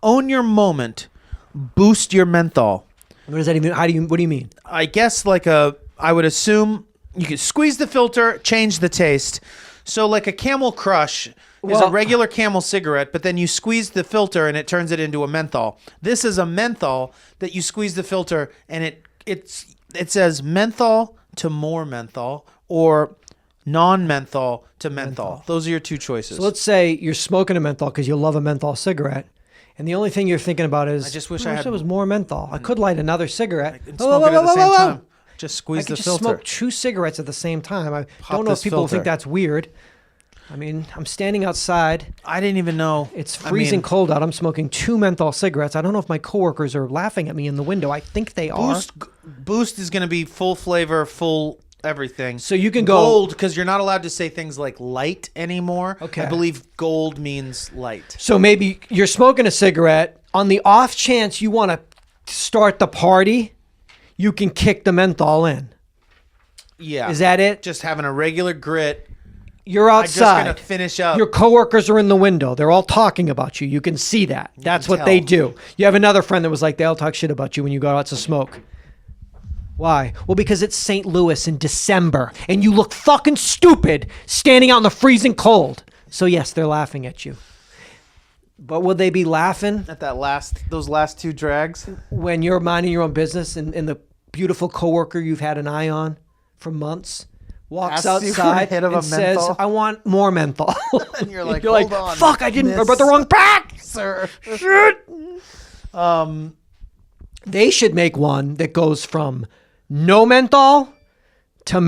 Own your moment. Boost your menthol. What does that even? What do you mean? I guess I would assume you could squeeze the filter, change the taste. So like a Camel Crush is a regular Camel cigarette, but then you squeeze the filter and it turns it into a menthol. This is a menthol that you squeeze the filter and it says menthol to more menthol or non-menthol to menthol. Those are your two choices. So let's say you're smoking a menthol because you love a menthol cigarette. And the only thing you're thinking about is, I just wish I had it was more menthol. I could light another cigarette. And smoke it at the same time. Just squeeze the filter. I could just smoke 2 cigarettes at the same time. I don't know if people think that's weird. I mean, I'm standing outside. I didn't even know. It's freezing cold out. I'm smoking 2 menthol cigarettes. I don't know if my coworkers are laughing at me in the window. I think they are. Boost is going to be full flavor, full everything. So you can go gold because you're not allowed to say things like light anymore. Okay. I believe gold means light. So maybe you're smoking a cigarette. On the off chance you want to start the party, you can kick the menthol in. Yeah. Is that it? Just having a regular grit. You're I'm just outside. gonna finish up. Your coworkers are in the window. They're all talking about you. You can see that. That's can what they tell. do. You have another friend that was like, they'll talk shit about you when you go out to smoke. Why? Well, because it's St. Louis in December and you look fucking stupid standing out in the freezing cold. So yes, they're laughing at you. But will they be laughing At those last two drags? when you're minding your own business and the beautiful coworker you've had an eye on for months walks Asks you for a outside hit of and a says, menthol? I want more menthol. And you're like, You're hold like, on, fuck, I didn't, I miss. brought the wrong pack. Sir. Shit. They should make one that goes from no menthol to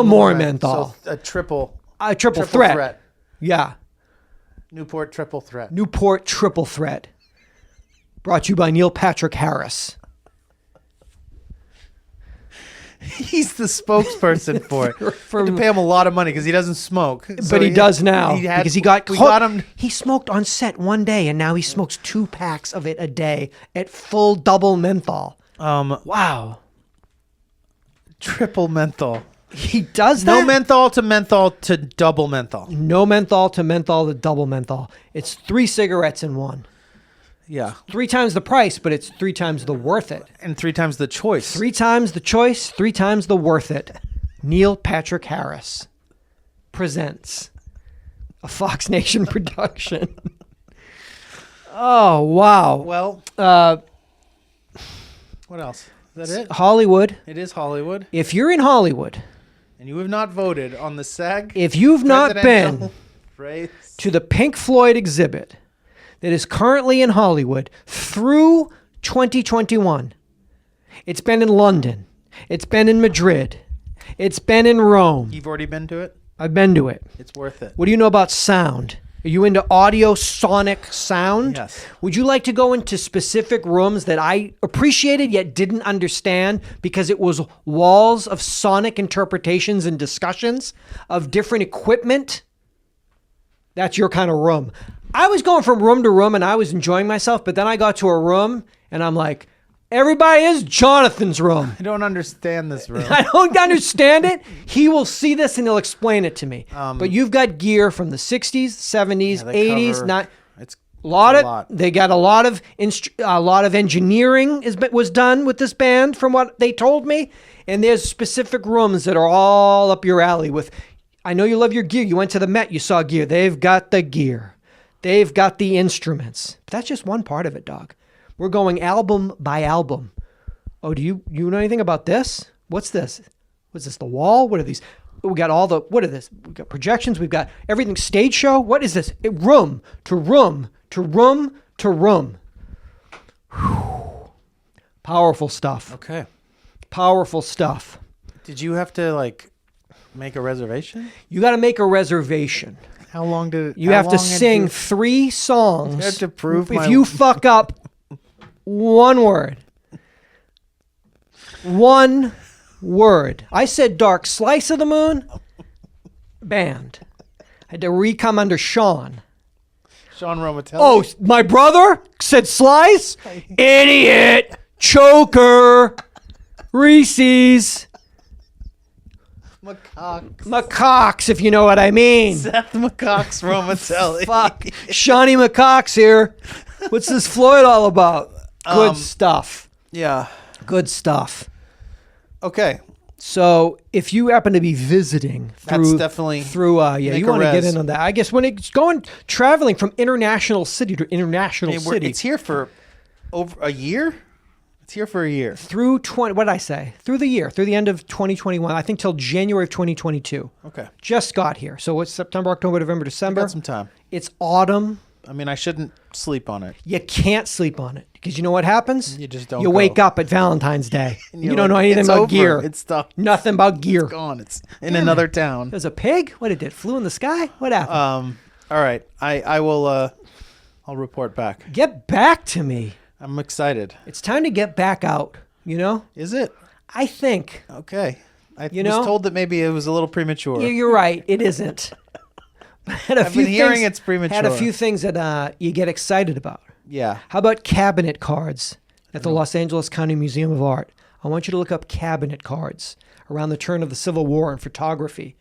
more menthol. So a triple Triple threat. Yeah. Newport triple threat. Newport triple threat. Brought to you by Neil Patrick Harris. He's the spokesperson for it. For- Had to pay him a lot of money because he doesn't smoke. So But he does now because he got we caught. got him. He smoked on set one day and now he smokes 2 packs of it a day at full double menthol. Wow. Triple menthol. He does that? No menthol to double menthol. No menthol to double menthol. It's 3 cigarettes in one. Yeah. 3 times the price, but it's 3 times the worth it. And 3 times the choice. 3 times the choice, 3 times the worth it. Neil Patrick Harris presents a Fox Nation production. Oh, wow. Well, what else? Is that it? Hollywood. It is Hollywood. If you're in Hollywood, And you have not voted on the SAG if you've not been presidential race. to the Pink Floyd exhibit that is currently in Hollywood through 2021, it's been in London, it's been in Madrid, it's been in Rome. You've already been to it? I've been to it. It's worth it. What do you know about sound? Are you into audio sonic sound? Yes. Would you like to go into specific rooms that I appreciated yet didn't understand because it was walls of sonic interpretations and discussions of different equipment? That's your kind of room. I was going from room to room and I was enjoying myself, but then I got to a room and I'm like, everybody is Jonathan's room. I don't understand this room. I don't understand it. He will see this and he'll explain it to me. But you've got gear from the 60s, 70s, they 80s, cover- not It's a lot a of lot. they got a lot of engineering was done with this band from what they told me, and there's specific rooms that are all up your alley with. I know you love your gear. You went to the Met, you saw gear. They've got the gear. They've got the instruments. But that's just one part of it, dog. We're going album by album. Oh, do you know anything about this? What's this? What's this? The wall? What are these? We got all the, what are this? We've got projections. We've got everything. Stage show. What is this? Room to room to room to room. Whew. Powerful stuff. Okay. Powerful stuff. Did you have to make a reservation? You got to make a reservation. How long did You have to sing 3 songs. I have to prove if my- you fuck up one word. One word. I said Dark Slice of the Moon. Banned. I had to re-come under Sean. Sean Romatelli? Oh, my brother said Slice? Idiot. Choker. Reese's. Macaques, if you know what I mean. Seth McCox Romatelli. Fuck. Shawnee McCox here. What's this Floyd all about? Good stuff. Yeah. Good stuff. Okay. So if you happen to be visiting through, That's definitely yeah, make you a want to get res. in on that. I guess when it's traveling from international city to international city It's here for over a year? It's here for a year. through what did I say? Through the end of 2021, I think till January of 2022. Okay. Just got here. So it's September, October, November, December. Got some time. It's autumn. I mean, I shouldn't sleep on it. You can't sleep on it because you know what happens? You just don't You go. wake up at Valentine's Day. And You you're don't know like, anything it's about over. gear. It's done. Nothing about gear. Gone. It's in Damn another it. town. There's a pig? What it did? Flew in the sky? What happened? All right. I will I'll report back. Get back to me. I'm excited. It's time to get back out, you know? Is it? I think. Okay. I You was know? told that maybe it was a little premature. You're right. It isn't. Had a I've few been hearing things- it's premature. Had a few things that you get excited about. Yeah. How about cabinet cards at the Los Angeles County Museum of Art? I want you to look up cabinet cards around the turn of the Civil War in photography.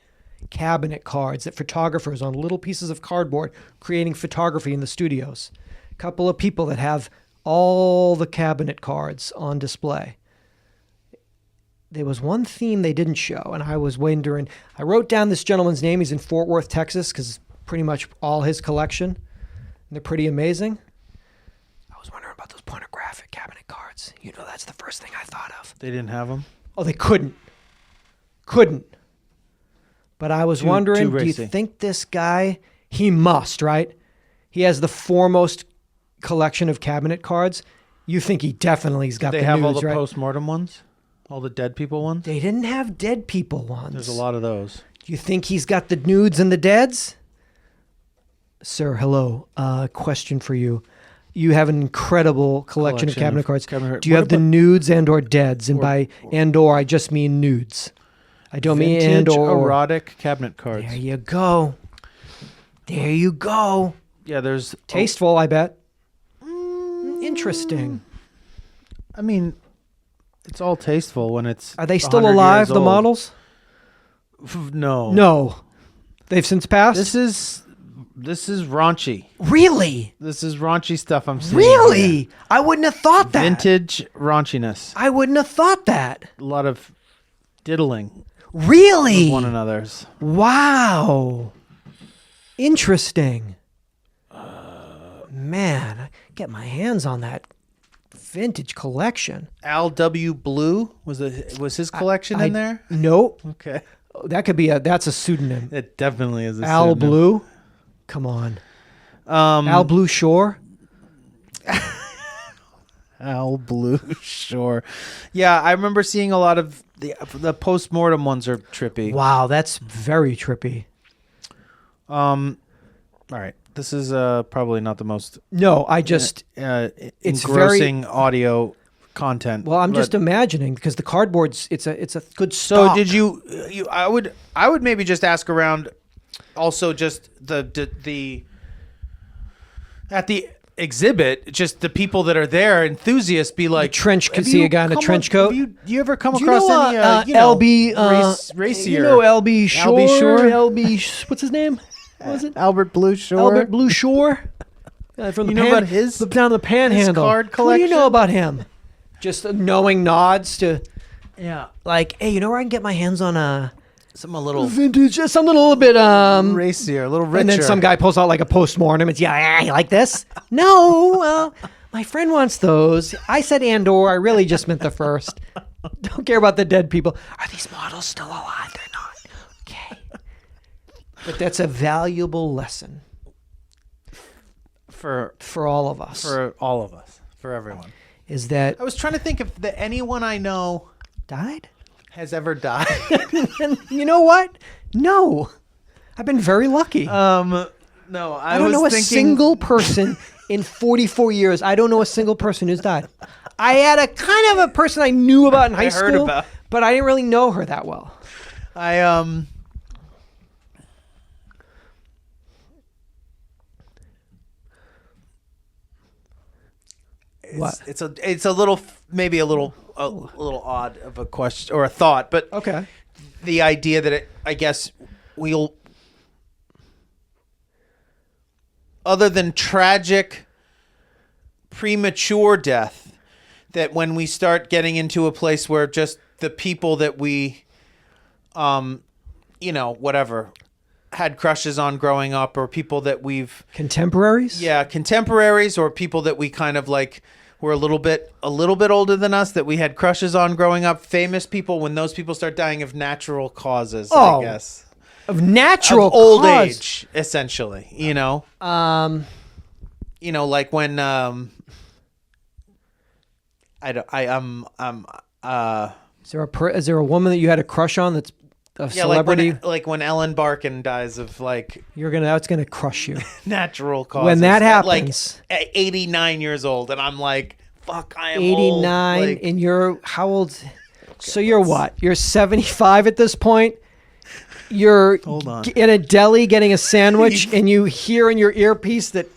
Cabinet cards that photographers on little pieces of cardboard creating photography in the studios. A couple of people that have all the cabinet cards on display. There was one theme they didn't show, and I was wondering. I wrote down this gentleman's name. He's in Fort Worth, Texas, because pretty much all his collection. And they're pretty amazing. I was wondering about those pornographic cabinet cards. You know, that's the first thing I thought of. They didn't have them? Oh, they couldn't. But I was wondering, too do you racy. think this guy, he must, right? He has the foremost collection of cabinet cards. You think he definitely's got They the have nudes, all the right? post-mortem ones? All the dead people ones? They didn't have dead people ones. There's a lot of those. Do you think he's got the nudes and the deads? Sir, hello. Question for you. You have an incredible collection of cabinet cards. Do you have the nudes and or deads? And by and or, I just mean nudes. I don't mean and Vintage or. erotic cabinet cards. There you go. There you go. Yeah, there's... Tasteful, I bet. Interesting. I mean, it's all tasteful when it's... Are they still 100 alive, years the old. models? No. No. They've since passed? This is raunchy. Really? This is raunchy stuff I'm seeing. Really? here. I wouldn't have thought that. Vintage raunchiness. I wouldn't have thought that. A lot of diddling Really? with one another's. Wow. Interesting. Man, I get my hands on that vintage collection. Al W. Blue was his collection in there? Nope. Okay. That could be that's a pseudonym. It definitely is a Al pseudonym. Blue? Come on. Al Blue Shore? Al Blue, sure. Yeah, I remember seeing a lot of the post-mortem ones are trippy. Wow, that's very trippy. All right. This is probably not the most No, I just it's very- engrossing audio content. well, I'm but- just imagining because the cardboard's it's a good So stock. did you I would maybe just ask around also just the at the exhibit, just the people that are there, enthusiasts, be like trench- have see you a guy in a come trench up- coat? have you ever come Do you across know, any LB racier? You know LB Shore? LB Shore? LB what's his name? What was it? Albert Blue Shore? Albert Blue Shore? From the You know about his- down the Panhandle. card What do you know collection? about him? Just knowing nods to Yeah. like, hey, you know where I can get my hands on a Some a little vintage, something a little bit racier, a little richer. and then some guy pulls out like a postmortem. It's you like this? No, my friend wants those. I said and/or. I really just meant the first. Don't care about the dead people. Are these models still alive? They're not. Okay, but that's a valuable lesson for all of us. for all of us, for everyone. Is that I was trying to think if anyone I know died? has ever died. And you know what? No, I've been very lucky. No, I don't know a single person in 44 years. I don't know a single person who's died. I had a kind of a person I knew about in high school, heard about. but I didn't really know her that well. What? It's a little maybe a little odd of a question or a thought, but Okay. the idea that I guess we'll, other than tragic premature death, that when we start getting into a place where just the people that we whatever had crushes on growing up, or people that we've Contemporaries? contemporaries, or people that we kind of like were a little bit older than us that we had crushes on growing up, famous people, when those people start dying of natural causes, Oh, I guess. Of natural Of old cause. age, essentially, like when Is there a woman that you had a crush on that's a celebrity? like when Ellen Barkin dies of like That's gonna crush you. natural causes. When that at, happens. like at 89 years old, and I'm like, fuck, I am 89 old. Like, and you're how old? So you're what? You're 75 at this point? You're Hold on. in a deli getting a sandwich, and you hear in your earpiece that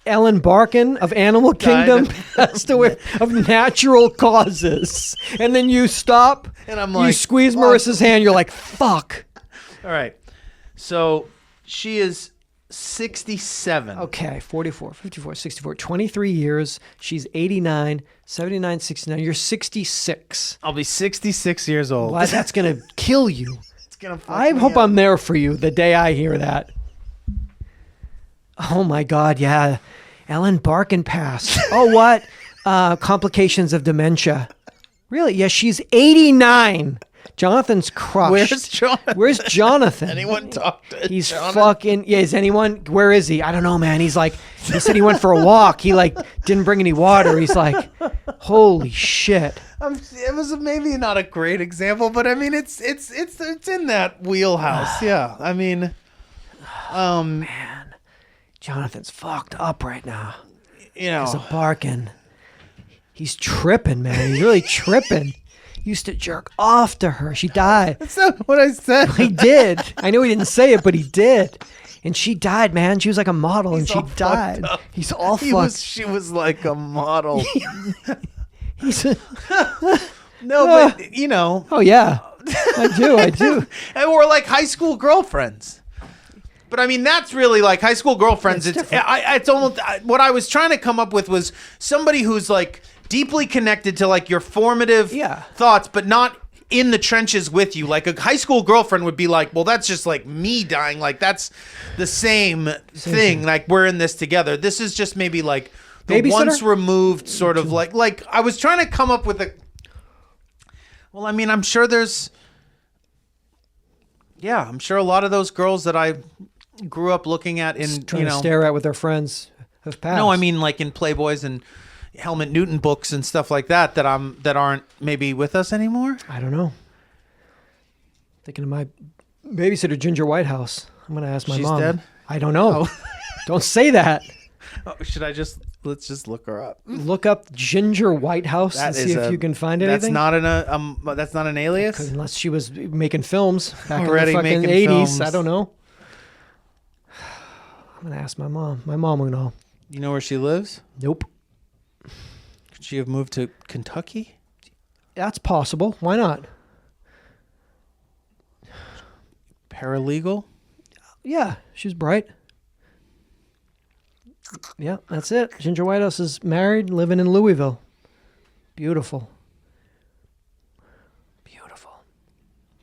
Ellen Barkin of Animal Kingdom passed away of natural causes. And then you stop, And I'm like, you squeeze fuck. Marissa's hand, you're like, fuck. All right. So she is 67. Okay, 44, 54, 64, 23 years. She's 89, 79, 69. You're 66. I'll be 66 years old. Well, that's going to kill you. It's gonna fuck I me hope up. I'm there for you the day I hear that. Oh my God, yeah. Ellen Barkin passed. Oh, what? Complications of dementia. Really? Yeah, she's 89. Jonathan's crushed. Where's Jonathan? Where's Jonathan? Anyone talk to He's Jonathan? fucking. Yeah, is anyone? Where is he? I don't know, man. He's like, he said he went for a walk. He like didn't bring any water. He's like, holy shit. It was maybe not a great example, but I mean, it's in that wheelhouse. Yeah, I mean, Man, Jonathan's fucked up right now. you know, He's a barking. He's tripping, man. He's really tripping. Used to jerk off to her. She died. that's not what I said. He did. I know he didn't say it, but he did. And she died, man. She was like a model, and she all fucked died. up. He's all fucked. She was like a model. He's No, but you know, oh yeah, I do. and we're like high school girlfriends. But I mean, that's really like high school girlfriends. It's almost what I was trying to come up with was somebody who's like deeply connected to like your formative thoughts, but not in the trenches with you. Like a high school girlfriend would be like, well, that's just like me dying. Like that's the same thing. Like we're in this together. This is just maybe like the Babysitter? once removed sort of like I was trying to come up with a. Well, I mean, I'm sure there's. Yeah, I'm sure a lot of those girls that I grew up looking at in Trying to stare at with their friends have passed. No, I mean like in Playboys and Helmut Newton books and stuff like that that aren't maybe with us anymore. I don't know. Thinking of my babysitter, Ginger Whitehouse. I'm gonna ask my She's mom. dead? I don't know. Oh. Don't say that. Oh, let's just look her up. Look up Ginger Whitehouse and see if you can find anything. That's not an alias. Unless she was making films back Already in the fucking making 80s. films. I don't know. I'm gonna ask my mom. My mom will know. You know where she lives? Nope. Could she have moved to Kentucky? That's possible. Why not? Paralegal? Yeah, she's bright. Yeah, that's it. Ginger Whitehouse is married, living in Louisville. Beautiful. Beautiful.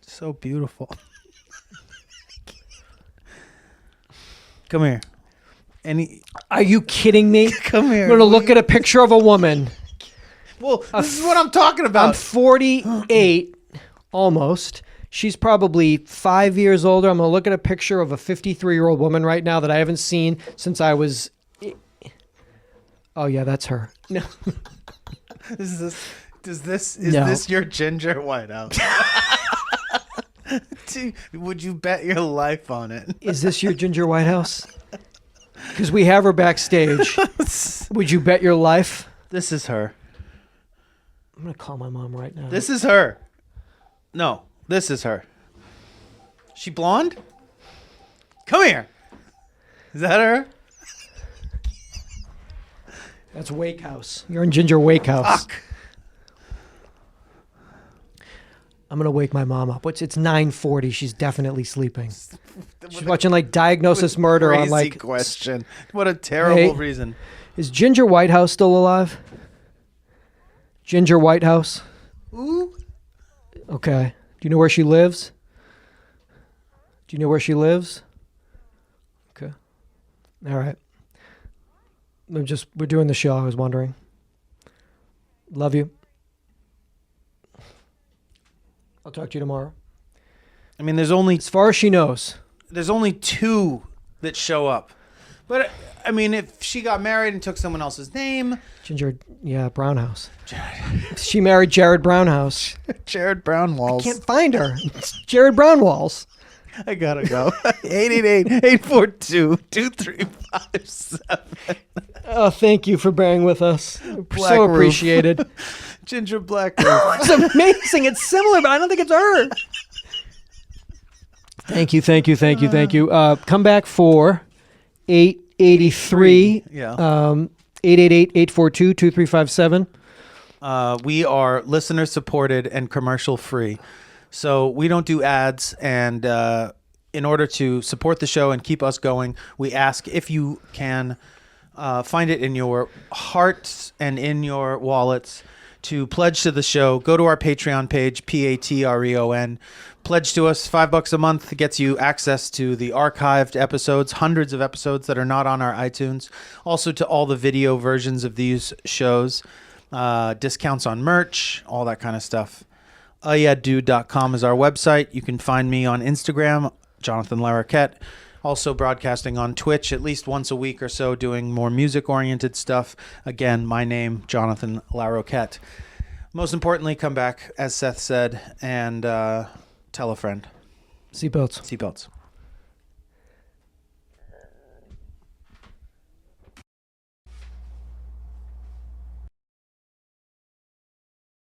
So beautiful. Come here. Are you kidding me? Come here. I'm going to look at a picture of a woman. Well, this is what I'm talking about. I'm 48, almost. She's probably 5 years older. I'm going to look at a picture of a 53-year-old woman right now that I haven't seen since I was... Oh, yeah, that's her. No. Is No. this your Ginger Whitehouse? Would you bet your life on it? Is this your Ginger Whitehouse? Because we have her backstage. Would you bet your life? This is her. I'm going to call my mom right now. This is her. No, this is her. She blonde? Come here. Is that her? That's Wake House. You're in Ginger Wake House. Fuck. I'm going to wake my mom up. It's 9:40. She's definitely sleeping. She's watching like Diagnosis Murder on Crazy like... question. What a terrible Hey. reason. Is Ginger Whitehouse still alive? Ginger Whitehouse? Ooh. Okay. Do you know where she lives? Do you know where she lives? Okay. All right. We're doing the show. I was wondering. Love you. I'll talk to you tomorrow. I mean, there's only As far as she knows. two that show up. But I mean, if she got married and took someone else's name, Ginger, yeah, Brownhouse. She married Jared Brownhouse. Jared Brownwalls. Can't find her. It's Jared Brownwalls. I gotta go. 888-842-2357. Oh, thank you for bearing with us. Black So Roof. appreciated. Ginger Black. It's amazing. It's similar, but I don't think it's her. Thank you. Come back for 883. Yeah. 888-842-2357. We are listener supported and commercial free. So we don't do ads, and in order to support the show and keep us going, we ask if you can find it in your hearts and in your wallets to pledge to the show. Go to our Patreon page, Patreon. Pledge to us $5 a month gets you access to the archived episodes, hundreds of episodes that are not on our iTunes. Also to all the video versions of these shows, discounts on merch, all that kind of stuff. UhhYeahDude.com is our website. You can find me on Instagram, Jonathan Larroquette. Also broadcasting on Twitch at least once a week or so, doing more music-oriented stuff. Again, my name, Jonathan Larroquette. Most importantly, come back, as Seth said, and tell a friend. Seatbelts. Seatbelts.